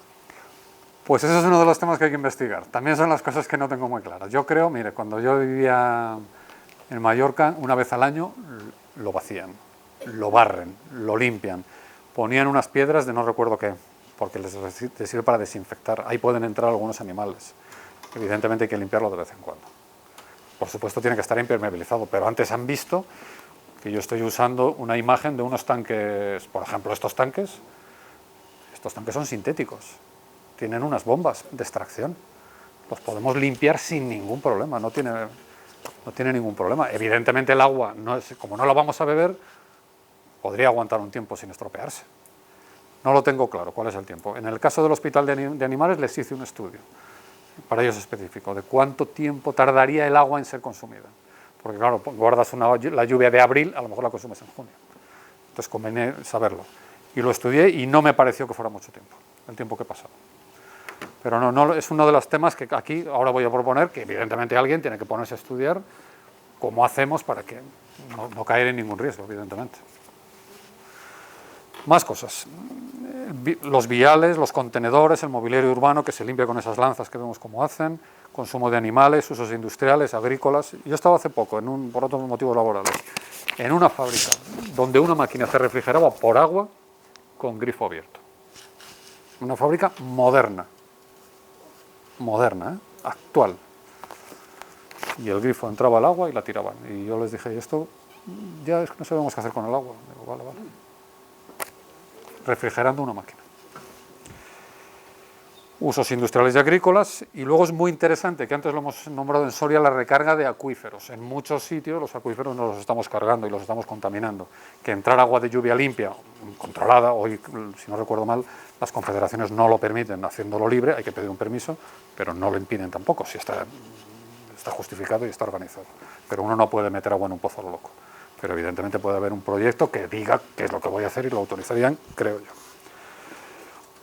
Pues ese es uno de los temas que hay que investigar. También son las cosas que no tengo muy claras. Yo creo, mire, cuando yo vivía en Mallorca, una vez al año lo vacían, lo barren, lo limpian, ponían unas piedras de no recuerdo qué, porque les sirve para desinfectar. Ahí pueden entrar algunos animales. Evidentemente hay que limpiarlo de vez en cuando. Por supuesto tiene que estar impermeabilizado, pero antes han visto que yo estoy usando una imagen de unos tanques, por ejemplo, estos tanques son sintéticos, tienen unas bombas de extracción, los podemos limpiar sin ningún problema, no tiene ningún problema. Evidentemente el agua, como no la vamos a beber, podría aguantar un tiempo sin estropearse. No lo tengo claro cuál es el tiempo. En el caso del hospital de animales les hice un estudio, para ellos específico, de cuánto tiempo tardaría el agua en ser consumida. Porque claro, guardas la lluvia de abril, a lo mejor la consumes en junio. Entonces conviene saberlo. Y lo estudié y no me pareció que fuera mucho tiempo, el tiempo que he pasado. Pero no, es uno de los temas que aquí ahora voy a proponer, que evidentemente alguien tiene que ponerse a estudiar cómo hacemos para que no caer en ningún riesgo, evidentemente. Más cosas. Los viales, los contenedores, el mobiliario urbano que se limpia con esas lanzas que vemos cómo hacen, consumo de animales, usos industriales, agrícolas. Yo estaba hace poco, por otros motivos laborales, en una fábrica donde una máquina se refrigeraba por agua con grifo abierto. una fábrica moderna, actual. Y el grifo entraba al agua y la tiraban. Y yo les dije, esto ya es que no sabemos qué hacer con el agua. Digo, vale. Refrigerando una máquina. Usos industriales y agrícolas, y luego es muy interesante, que antes lo hemos nombrado en Soria, la recarga de acuíferos. En muchos sitios los acuíferos nos los estamos cargando y los estamos contaminando. Que entrar agua de lluvia limpia, controlada, hoy, si no recuerdo mal, las confederaciones no lo permiten haciéndolo libre, hay que pedir un permiso, pero no lo impiden tampoco, si está justificado y está organizado. Pero uno no puede meter agua en un pozo a lo loco. Pero evidentemente puede haber un proyecto que diga qué es lo que voy a hacer y lo autorizarían, creo yo.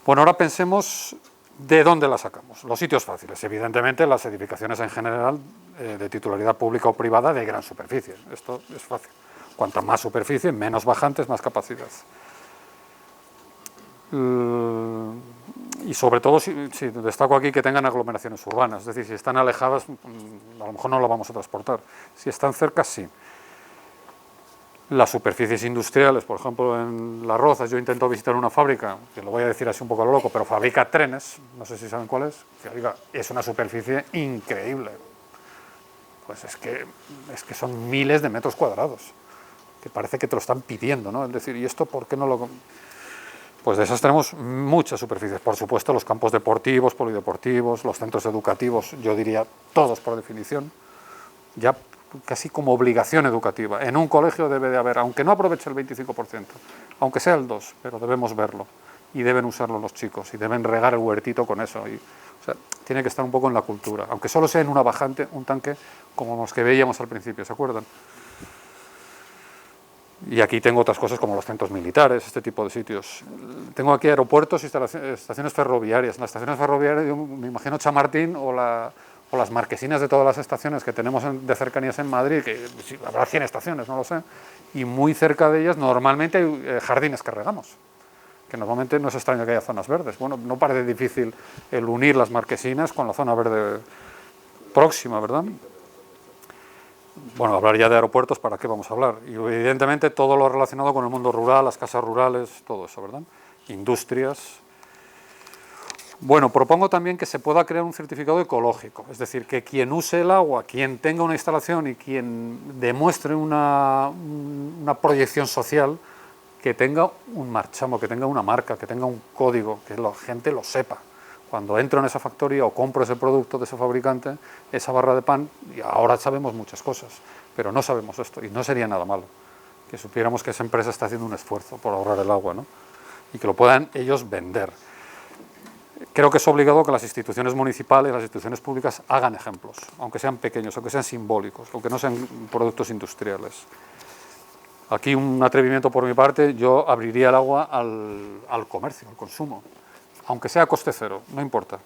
Bueno, ahora pensemos de dónde la sacamos. Los sitios fáciles, evidentemente las edificaciones en general de titularidad pública o privada de gran superficie. Esto es fácil. Cuanta más superficie, menos bajantes, más capacidad. Y sobre todo, si destaco aquí que tengan aglomeraciones urbanas, es decir, si están alejadas, a lo mejor no la vamos a transportar. Si están cerca, sí. Las superficies industriales, por ejemplo, en Las Rozas, yo intento visitar una fábrica, que lo voy a decir así un poco a lo loco, pero fabrica trenes, no sé si saben cuál es, que diga, es una superficie increíble. Pues es que son miles de metros cuadrados, que parece que te lo están pidiendo, ¿no? Es decir, ¿y esto por qué no lo...? Pues de esas tenemos muchas superficies. Por supuesto, los campos deportivos, polideportivos, los centros educativos, yo diría todos por definición, ya casi como obligación educativa. En un colegio debe de haber, aunque no aproveche el 25%, aunque sea el 2%, pero debemos verlo. Y deben usarlo los chicos, y deben regar el huertito con eso. O sea, tiene que estar un poco en la cultura, aunque solo sea en una bajante, un tanque, como los que veíamos al principio, ¿se acuerdan? Y aquí tengo otras cosas como los centros militares, este tipo de sitios. Tengo aquí aeropuertos y estaciones ferroviarias. En las estaciones ferroviarias yo me imagino Chamartín o las marquesinas de todas las estaciones que tenemos de cercanías en Madrid, que habrá 100 estaciones, no lo sé, y muy cerca de ellas normalmente hay jardines que regamos, que normalmente no es extraño que haya zonas verdes. Bueno, no parece difícil el unir las marquesinas con la zona verde próxima, ¿verdad? Bueno, hablar ya de aeropuertos, ¿para qué vamos a hablar? Y evidentemente todo lo relacionado con el mundo rural, las casas rurales, todo eso, ¿verdad? Industrias. Bueno, propongo también que se pueda crear un certificado ecológico, es decir, que quien use el agua, quien tenga una instalación y quien demuestre una proyección social, que tenga un marchamo, que tenga una marca, que tenga un código, que la gente lo sepa. Cuando entro en esa factoría o compro ese producto de ese fabricante, esa barra de pan, y ahora sabemos muchas cosas, pero no sabemos esto, y no sería nada malo que supiéramos que esa empresa está haciendo un esfuerzo por ahorrar el agua, ¿no? Y que lo puedan ellos vender. Creo que es obligado que las instituciones municipales, las instituciones públicas hagan ejemplos, aunque sean pequeños, aunque sean simbólicos, aunque no sean productos industriales. Aquí un atrevimiento por mi parte, yo abriría el agua al comercio, al consumo, aunque sea a coste cero, no importa,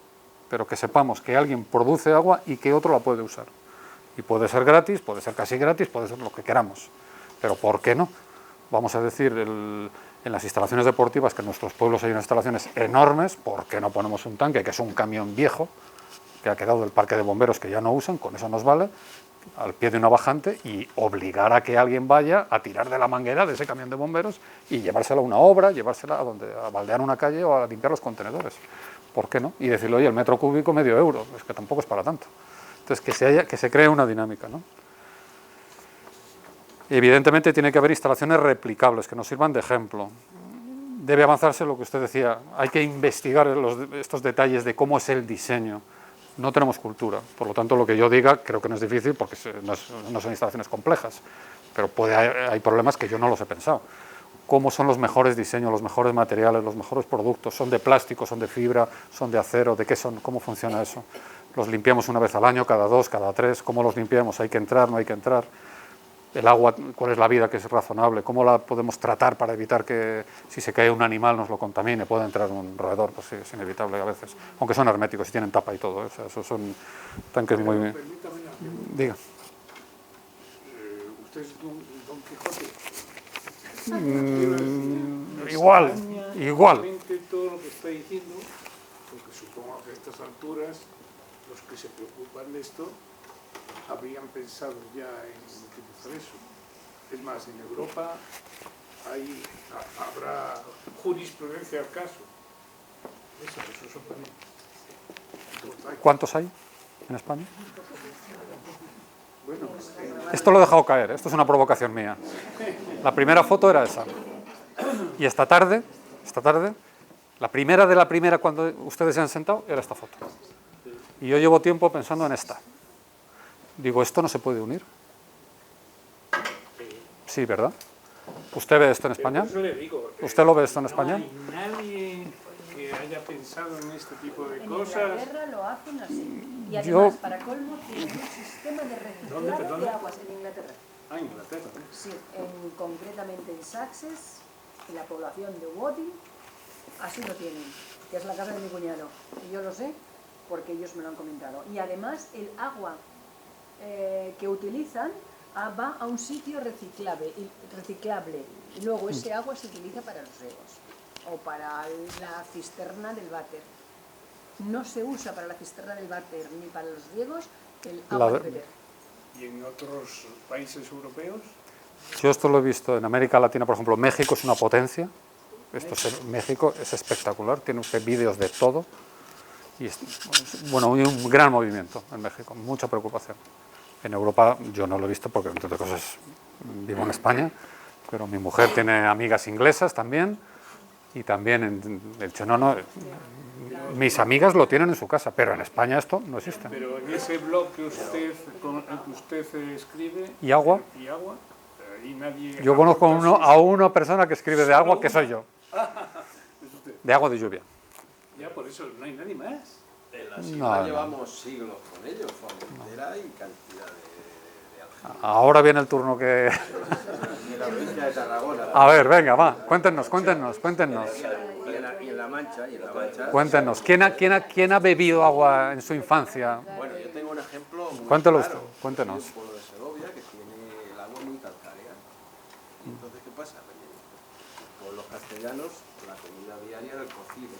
pero que sepamos que alguien produce agua y que otro la puede usar. Y puede ser gratis, puede ser casi gratis, puede ser lo que queramos, pero ¿por qué no? Vamos a decir, en las instalaciones deportivas, que en nuestros pueblos hay unas instalaciones enormes, ¿por qué no ponemos un tanque, que es un camión viejo, que ha quedado del parque de bomberos que ya no usan, con eso nos vale, al pie de una bajante, y obligar a que alguien vaya a tirar de la manguera de ese camión de bomberos y llevársela a una obra, llevársela a baldear una calle o a limpiar los contenedores? ¿Por qué no? Y decirle, oye, el metro cúbico €1, es que tampoco es para tanto. Entonces, que se cree una dinámica, ¿no? Evidentemente tiene que haber instalaciones replicables que nos sirvan de ejemplo. Debe avanzarse lo que usted decía, hay que investigar estos detalles de cómo es el diseño. No tenemos cultura, por lo tanto lo que yo diga creo que no es difícil porque no son instalaciones complejas, pero hay problemas que yo no los he pensado. ¿Cómo son los mejores diseños, los mejores materiales, los mejores productos? ¿Son de plástico, son de fibra, son de acero? ¿De qué son? ¿Cómo funciona eso? ¿Los limpiamos una vez al año, cada 2, cada 3? ¿Cómo los limpiamos? ¿Hay que entrar, no hay que entrar? El agua, ¿cuál es la vida que es razonable? ¿Cómo la podemos tratar para evitar que si se cae un animal nos lo contamine? Puede entrar un roedor, pues sí, es inevitable a veces. Aunque son herméticos y tienen tapa y todo, ¿eh? O sea, esos son tanques muy... Permítame una pregunta. Diga. ¿Usted es Don Quijote? Igual. Exactamente todo lo que está diciendo, porque supongo que a estas alturas los que se preocupan de esto habrían pensado ya en utilizar eso. Es más, en Europa habrá jurisprudencia al caso. Es esos son pequeños. ¿Cuántos hay en España? Bueno, Esto lo he dejado caer, esto es una provocación mía. La primera foto era esa. Y esta tarde, la primera de la primera cuando ustedes se han sentado, era esta foto. Y yo llevo tiempo pensando en esta. Digo, ¿esto no se puede unir? Sí, ¿verdad? ¿Usted ve esto en España? por eso le digo, ¿Usted lo ve esto en España? no hay nadie que haya pensado en este tipo de En cosas. Inglaterra lo hacen así. Y Yo- además, para colmo, tienen un sistema de reciclaje ¿Dónde? de aguas en Inglaterra. Ah, Inglaterra. Sí, concretamente en Sussex, en la población de Wadding, así lo tienen, que es la casa de mi cuñado. Y yo lo sé porque ellos me lo han comentado. Y además el agua que utilizan va a un sitio reciclable y luego ese agua se utiliza para los riegos o para la cisterna del váter. No se usa para la cisterna del váter ni para los riegos el agua de beber. ¿Y en otros países europeos? Yo esto lo he visto en América Latina, por ejemplo, México es una potencia. México es espectacular, tiene usted vídeos de todo. Y bueno, hay un gran movimiento en México, mucha preocupación. En Europa yo no lo he visto porque, entre otras cosas, vivo en España, pero mi mujer tiene amigas inglesas también, y también en Chenono, mis amigas lo tienen en su casa, pero en España esto no existe. Pero en ese blog que usted escribe... ¿Y agua? ¿Y agua? Ahí nadie... Yo conozco aporta a una persona que escribe de agua, que soy yo, es usted. de agua de lluvia. Ya, por eso no hay nadie más. En la No, Silva no. llevamos siglos con ellos, Formentera y cantidad de aljibe. Ahora viene el turno que... Y en la provincia de Tarragona. A ver, venga, va, cuéntenos. Y en la Mancha, Cuéntenos, ¿quién ha bebido agua en su infancia? Bueno, yo tengo un ejemplo muy Cuéntelo claro. usted, cuéntenos. Hay un pueblo de Segovia que tiene el agua muy calcárea. Y entonces, ¿qué pasa? Por los castellanos, la comida diaria era el cocido.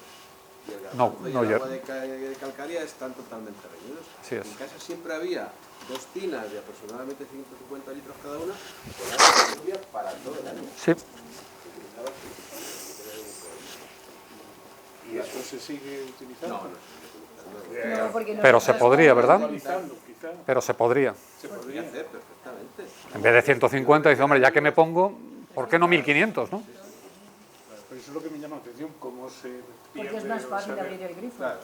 Y el garbanzo y el agua de calcárea están totalmente reñidos. Así es. En casa siempre había 2 tinas de aproximadamente 150 litros cada una, con agua de lluvia para todo el año. Sí, ¿Y eso se sigue utilizando? No, porque no pero se podría, ¿verdad? Utilizando, quizá. Pero se podría. Se Podría podría. hacer perfectamente. En vez de 150, dice, hombre, ya que me pongo, ¿por qué no 1500, no? Pero eso es lo que me llama la atención, cómo se pierde... Porque es más o fácil saber. abrir el grifo. Claro.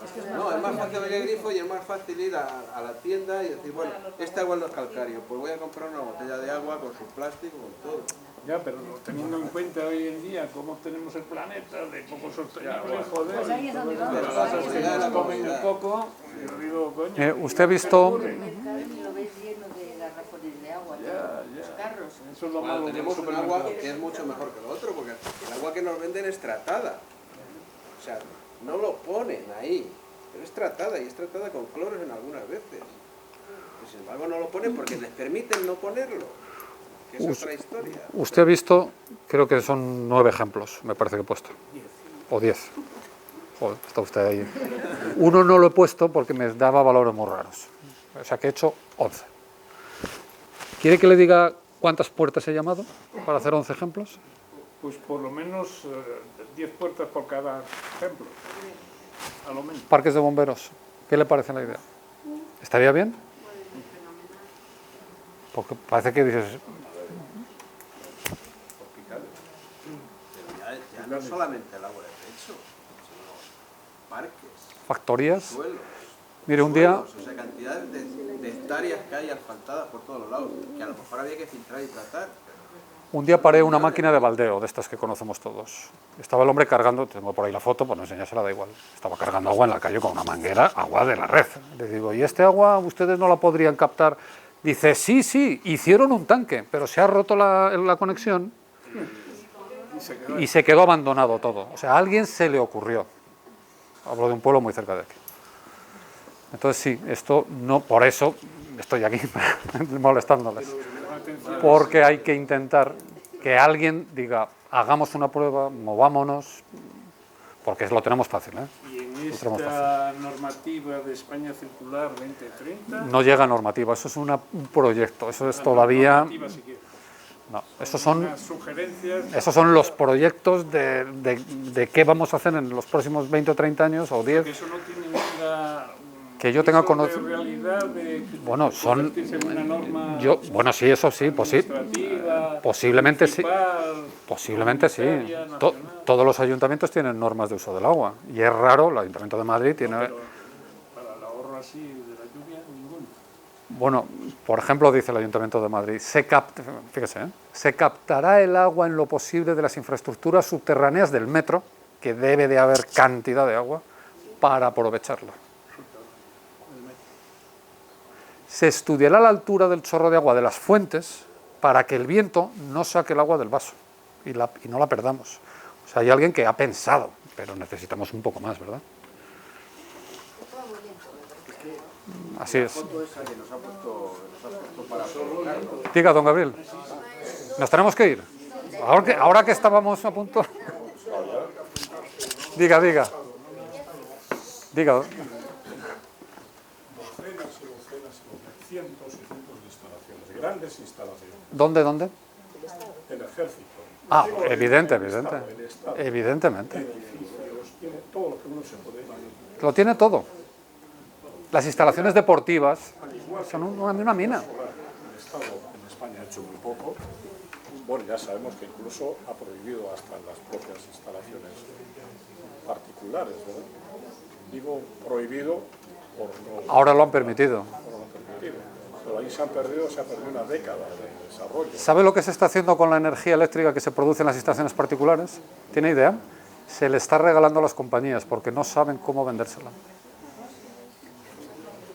Es que es No, es más fácil abrir el grifo y es más fácil ir a la tienda y decir, bueno, este agua no es calcárea, pues voy a comprar una botella de agua con su plástico, con todo. Ya, pero teniendo en cuenta hoy en día cómo tenemos el planeta, de poco sostenible, joder, Pues ahí es donde vamos. Pero las la cosas sociedad, nos la comen un comunidad. poco, yo digo, coño... ¿Usted ha visto? El mercado y lo ves lleno de garrafones de agua, los carros. Eso es lo Bueno, malo tenemos del un agua supermercado. que es mucho mejor que lo otro, porque el agua que nos venden es tratada. O sea, no lo ponen ahí, pero es tratada y es tratada con cloros en algunas veces. Pero sin embargo no lo ponen porque les permiten no ponerlo, que es otra historia. Usted ha visto, creo que son 9 ejemplos, me parece que he puesto. O 10. Joder, está usted ahí. Uno no lo he puesto porque me daba valores muy raros. O sea que he hecho 11. ¿Quiere que le diga cuántas puertas he llamado para hacer 11 ejemplos? Pues por lo menos 10 puertas por cada ejemplo, a lo menos. Parques de bomberos. ¿Qué le parece la idea? ¿Estaría bien? Porque parece que dices, Pero ya no solamente el agua de techo, sino parques, factorías. suelos. Mire, un día, O sea, cantidad de hectáreas que hay asfaltadas por todos los lados, que a lo mejor había que filtrar y tratar. paré una máquina de baldeo, de estas que conocemos todos. Estaba el hombre cargando, tengo por ahí la foto, pues no enseñársela, da igual. Estaba cargando agua en la calle con una manguera, agua de la red. Le digo, ¿y este agua ustedes no la podrían captar? Dice, sí, hicieron un tanque, pero se ha roto la conexión y se quedó abandonado todo. O sea, a alguien se le ocurrió. Hablo de un pueblo muy cerca de aquí. Entonces sí, esto no, por eso estoy aquí molestándoles. Porque hay que intentar que alguien diga, hagamos una prueba, movámonos, porque lo tenemos fácil, ¿eh? Y en Lo tenemos esta normativa de España Circular 2030... No llega a normativa, eso es un proyecto, eso es todavía... Normativa, si quieres. No, esos son unas sugerencias. Esos son los proyectos de qué vamos a hacer en los próximos 20 o 30 años o 10. Que eso no tiene ninguna Que yo tenga de conocimiento. realidad de Bueno, son. convertirse en una norma Bueno, sí, eso sí, administrativa, posiblemente sí. municipal, Posiblemente sí. comunitaria, nacional. Todos los ayuntamientos tienen normas de uso del agua. Y es raro, el Ayuntamiento de Madrid tiene. Pero para el ahorro así de la lluvia, ninguno. Bueno, por ejemplo, dice el Ayuntamiento de Madrid, fíjese, se captará el agua en lo posible de las infraestructuras subterráneas del metro, que debe de haber cantidad de agua, para aprovecharla. Se estudiará la altura del chorro de agua de las fuentes para que el viento no saque el agua del vaso y no la perdamos. O sea, hay alguien que ha pensado, pero necesitamos un poco más, ¿verdad? Así es. La foto esa que nos ha puesto para provocarnos. Diga, don Gabriel. ¿Nos tenemos que ir? Ahora que estábamos a punto. Diga. Diga. Docenas y docenas, cientos y cientos de instalaciones, grandes instalaciones. ¿Dónde? El ejército. Ah, Digo, evidente. el Estado, Evidentemente. edificios, tiene todo lo que uno se puede imaginar. Lo tiene todo. Las instalaciones deportivas son una mina. El Estado en España ha hecho muy poco. Bueno, ya sabemos que incluso ha prohibido hasta en las propias instalaciones particulares, ¿verdad? Digo prohibido por no Ahora lo han permitido. permitido. Pero ahí se ha perdido una década de desarrollo. ¿Sabe lo que se está haciendo con la energía eléctrica que se produce en las instalaciones particulares? ¿Tiene idea? Se le está regalando a las compañías porque no saben cómo vendérsela.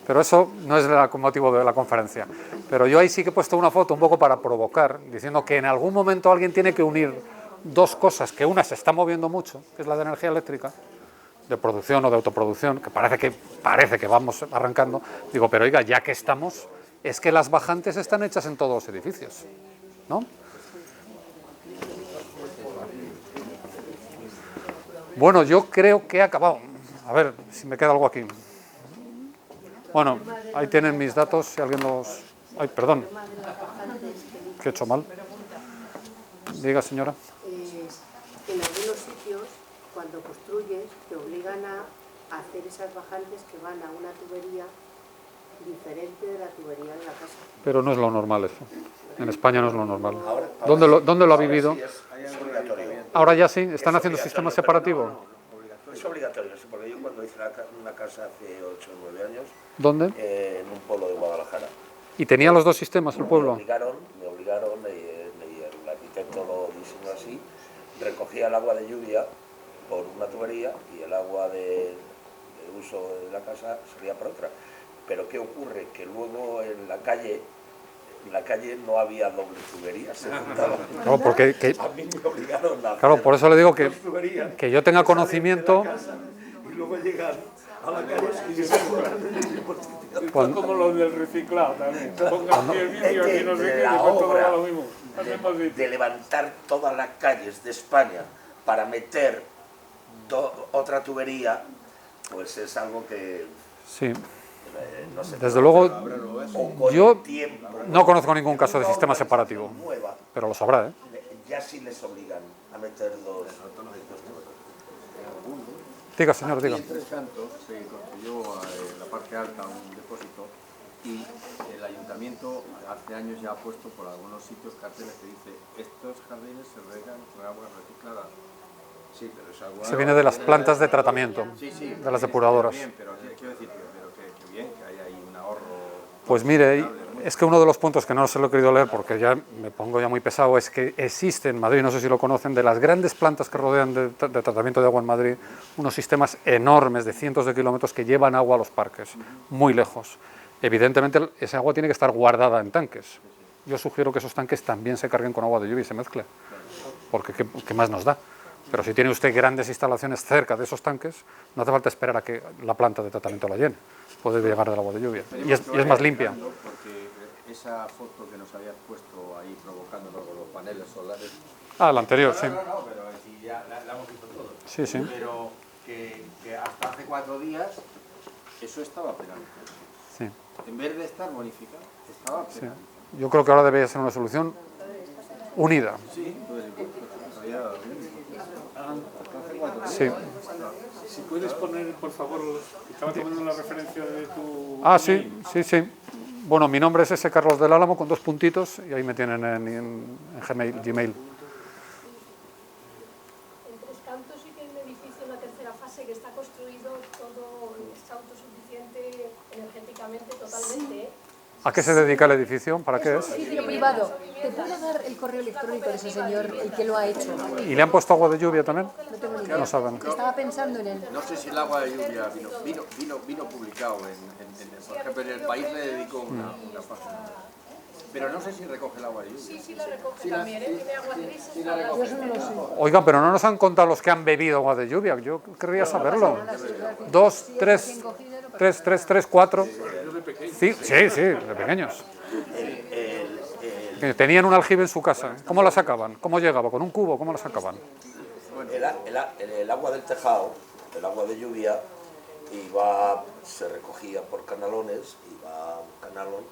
Pero eso no es el motivo de la conferencia. Pero yo ahí sí que he puesto una foto un poco para provocar, diciendo que en algún momento alguien tiene que unir dos cosas, que una se está moviendo mucho, que es la de energía eléctrica, de producción o de autoproducción, que parece que vamos arrancando. Digo, pero oiga, ya que estamos, es que las bajantes están hechas en todos los edificios, ¿no? Bueno, yo creo que he acabado. A ver si me queda algo aquí. Bueno, ahí tienen mis datos, si alguien los... Ay, perdón, que he hecho mal. Diga, señora. En algunos sitios, cuando construyes, te obligan a hacer esas bajantes que van a una tubería diferente de la tubería de la casa. Pero no es lo normal eso. En España no es lo normal. ¿Dónde lo ha vivido? Es obligatorio. Ahora ya sí, ¿están haciendo sistemas separativos? Es obligatorio, sí, porque yo cuando hice una casa hace 8 o 9 años, ¿Dónde? en un pueblo de Guadalajara, ¿Y tenía los dos sistemas el pueblo? me obligaron y el arquitecto lo diseñó así, recogía el agua de lluvia por una tubería y el agua de uso de la casa salía por otra. Pero ¿qué ocurre? Que luego en la calle no había doble tubería, se juntaba. Claro, porque A mí me obligaron a claro, hacer por eso le digo dos tuberías, que yo tenga salen conocimiento. de la casa y luego llegan a la calle y se ponen en el mismo sitio. Esto es como lo del reciclado también. Ponga aquí el vídeo, aquí no sé qué, y La después todo obra va lo mismo. Hacemos de levantar todas las calles de España para meter otra tubería, pues es algo que Sí, no sé. desde luego, O con yo el tiempo, no conozco ningún caso de una sistema urbanización separativo, nueva, pero lo sabrá, ¿eh? ya sí les obligan a meter dos tuberías. Diga, señor, diga. Aquí en Tres Cantos se construyó en la parte alta un depósito y el ayuntamiento hace años ya ha puesto por algunos sitios carteles que dice estos jardines se regan con agua reciclada. Sí, pero es agua... Se viene de las plantas de tratamiento, Sí, sí, de las depuradoras. bien, pero quiero decir que bien, que hay ahí un ahorro... Pues mire, es que uno de los puntos que no se lo he querido leer porque ya me pongo ya muy pesado es que existe en Madrid, no sé si lo conocen, de las grandes plantas que rodean de tratamiento de agua en Madrid, unos sistemas enormes de cientos de kilómetros que llevan agua a los parques, muy lejos. Evidentemente esa agua tiene que estar guardada en tanques. Yo sugiero que esos tanques también se carguen con agua de lluvia y se mezcle, porque ¿qué más nos da? Pero si tiene usted grandes instalaciones cerca de esos tanques, no hace falta esperar a que la planta de tratamiento la llene. Puede llegar del agua de lluvia. Y es más limpia. Porque esa foto que nos habías puesto ahí provocando con los paneles solares... Ah, la anterior, sí. No, pero si ya la hemos visto todos. Sí, sí. Pero que hasta hace 4 días eso estaba penalizado. Sí. En vez de estar bonificado, estaba Sí. penalizado. Yo creo que ahora debería ser una solución unida. Sí, pues había... Sí. Si puedes poner, por favor, estaba tomando la referencia de tu... Ah, sí, sí, sí. Bueno, mi nombre es S. Carlos del Álamo con 2 puntitos y ahí me tienen en Gmail. En Tres Cantos sí que hay un edificio en la tercera fase que está construido todo, está autosuficiente energéticamente totalmente. ¿A qué se dedica el edificio? ¿Para qué es? Edificio privado. ¿Te puedo dar el correo electrónico de ese señor, el que lo ha hecho? ¿Y le han puesto agua de lluvia también? No tengo ni idea. No saben. Estaba pensando en él. No sé si el agua de lluvia vino publicado, por ejemplo, en El País le dedicó una página. Pero no sé si recoge el agua de lluvia. Sí, sí la recoge también, ¿eh? Tiene agua gris. Sí la recoge. Yo eso no lo sé. Oigan, pero no nos han contado los que han bebido agua de lluvia. Yo querría saberlo. 2, 3, 4. Sí, sí, de pequeños. Que tenían un aljibe en su casa. ¿Cómo la sacaban? ¿Cómo llegaba? ¿Con un cubo? ¿Cómo la sacaban? El agua del tejado, el agua de lluvia, se recogía por canalones, iba a un canalón,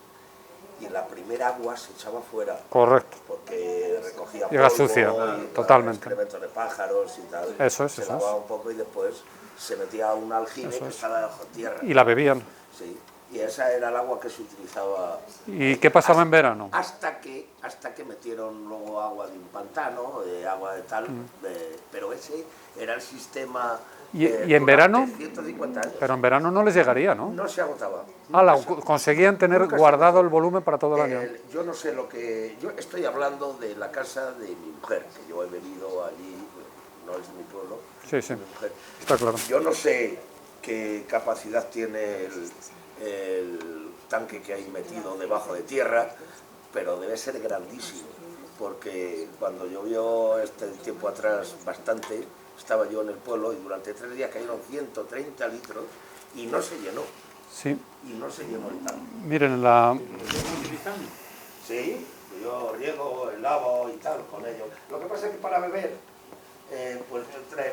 y la primera agua se echaba fuera. Correcto. Porque recogía Llega polvo, sucia, y totalmente. excrementos de pájaros y tal. Eso es, se eso lavaba es. un poco y después se metía a un aljibe que estaba bajo tierra. Y la bebían. Sí, y esa era el agua que se utilizaba. ¿Y qué pasaba en verano? Hasta que metieron luego agua de un pantano, agua de tal, pero ese era el sistema. ¿Y en verano? 150 años. Pero en verano no les llegaría, ¿no? No se agotaba. Conseguían tener guardado el volumen para todo el año. Yo no sé lo que... Yo estoy hablando de la casa de mi mujer, que yo he venido allí, no es de mi pueblo. Sí, sí, mi mujer. está claro. Yo no sé qué capacidad tiene el tanque que hay metido debajo de tierra, pero debe ser grandísimo, porque cuando llovió este tiempo atrás bastante, estaba yo en el pueblo y durante 3 días cayeron 130 litros y no se llenó. Sí. Y no se llenó el tanque. Miren, Sí, yo riego, el lavo y tal con ellos. Lo que pasa es que para beber, pues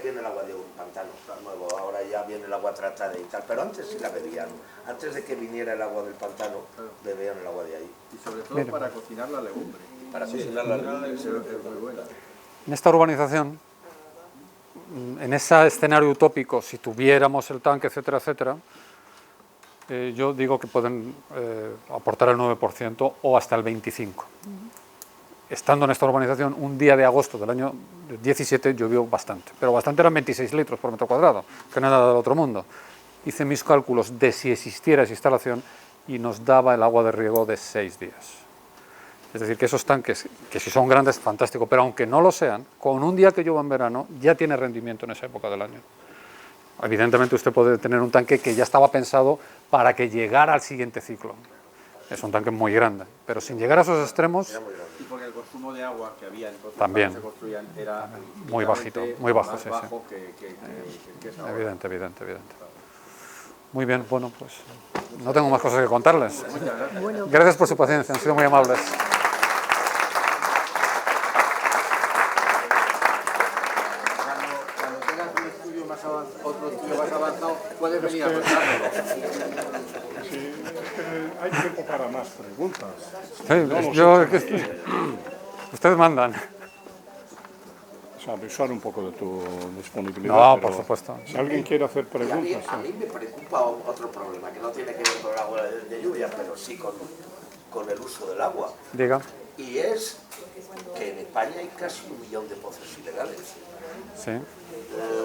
viene el agua de un pantano nuevo, ahora ya viene el agua tratada y tal, pero antes sí la bebían. Antes de que viniera el agua del pantano, bebían el agua de ahí. Y sobre todo para cocinar la legumbre. Para cocinar la legumbre es muy buena. en esta urbanización, en ese escenario utópico, si tuviéramos el tanque, etcétera, etcétera, yo digo que pueden aportar el 9% o hasta el 25%. Estando en esta urbanización, un día de agosto del año 17 llovió bastante, pero bastante eran 26 litros por metro cuadrado, que no es nada del otro mundo. Hice mis cálculos de si existiera esa instalación y nos daba el agua de riego de 6 días. Es decir, que esos tanques, que si son grandes, fantástico, pero aunque no lo sean, con un día que llueva en verano, ya tiene rendimiento en esa época del año. Evidentemente usted puede tener un tanque que ya estaba pensado para que llegara al siguiente ciclo. Es un tanque muy grande, pero sin llegar a esos extremos... Y porque el consumo de agua que había entonces también cuando se construían era muy bajito, muy bajo, más sí, bajo que es ahora. Evidente. Muy bien, bueno, pues no tengo más cosas que contarles. Gracias por su paciencia, han sido muy amables. Cuando tengas un estudio más avanzado, otro estudio más avanzado, puedes venir a contármelo. Sí, es que hay tiempo para más preguntas. Ustedes mandan. O sea, avisar un poco de tu disponibilidad. No, pero por supuesto. Si alguien quiere hacer A mí preguntas... me preocupa otro problema, que no tiene que ver con el agua de lluvia, pero sí con el uso del agua. Diga. Y es que en España hay casi 1 millón de pozos ilegales. Sí.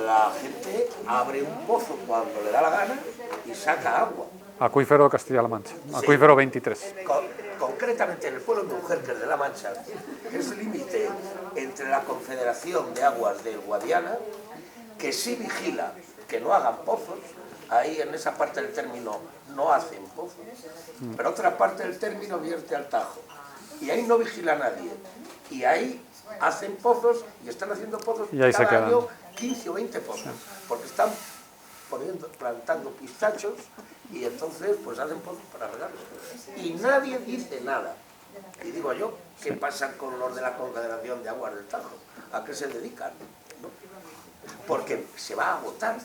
La gente abre un pozo cuando le da la gana y saca agua. Acuífero de Castilla-La Mancha. Acuífero 23. Concretamente en el pueblo de Mujer, que es de La Mancha, es límite entre la Confederación de Aguas del Guadiana, que sí vigila que no hagan pozos, ahí en esa parte del término no hacen pozos, pero otra parte del término vierte al Tajo, y ahí no vigila nadie, y ahí hacen pozos y están haciendo pozos y ahí cada año 15 o 20 pozos, porque están plantando pistachos y entonces pues hacen pozos para regarlos. Y nadie dice nada. Y digo yo, ¿qué pasa con los de la Confederación de Aguas del Tajo? ¿A qué se dedican? ¿No? Porque se va a agotar.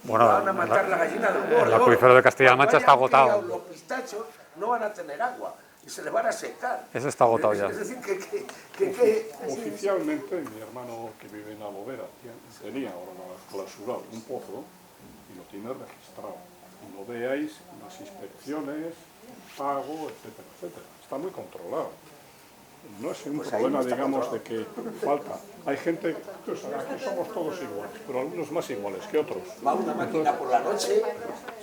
Bueno, van a matar la gallina del huevo. el acuífero de Castilla-La Mancha está agotado. Los pistachos no van a tener agua. que se le van a secar. Eso está agotado ya. Es decir, que Oficialmente, mi hermano que vive en Alovera tenía ahora clausurado un pozo y lo tiene registrado. Y no veáis las inspecciones, pago, etcétera, etcétera. Está muy controlado. No es un Pues ahí problema, no está digamos, de controlado. que falta. Hay gente, pues, aquí somos todos iguales, pero algunos más iguales que otros. va una máquina por la noche,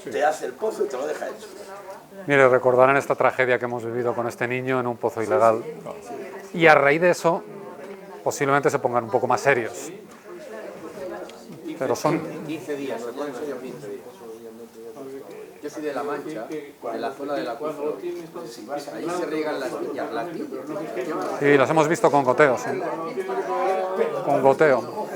te hace el pozo y te lo deja hecho. Mire, recordarán esta tragedia que hemos vivido con este niño en un pozo ilegal. Y a raíz de eso, posiblemente se pongan un poco más serios. Pero son... 15 días, se pueden ser 15 días. Yo soy de La Mancha, de la zona del acuífero. Si vas, ahí se riegan las viñas, Sí, las hemos visto con goteo, sí. Con goteo.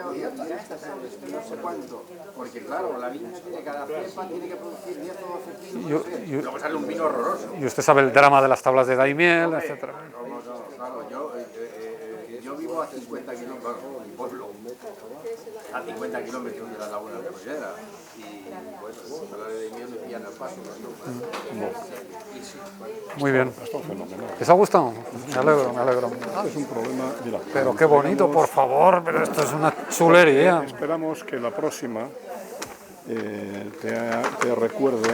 No sé cuánto, porque claro, la viña tiene cada cepa tiene que producir 10 o 12 kilos. Y Luego sale un vino horroroso. usted sabe el drama de las tablas de Daimiel, etcétera. Claro, yo vivo a 50 kilómetros, claro, mi pueblo, a 50 kilómetros de la laguna de Collera. Y bueno, el salario de miel me pillan al paso. Muy bien. Esto es fenomenal. ¿Les ha gustado? Me alegro, me alegro. Es un problema, mira. Pero qué bonito, por favor, pero esto es una chulería. Esperamos que la próxima te recuerde.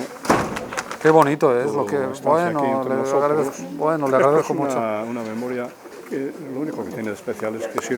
Qué bonito es lo que... tu estancia aquí entre nosotros. Bueno, le agradezco Es mucho. una memoria que lo único que tiene de especial es que si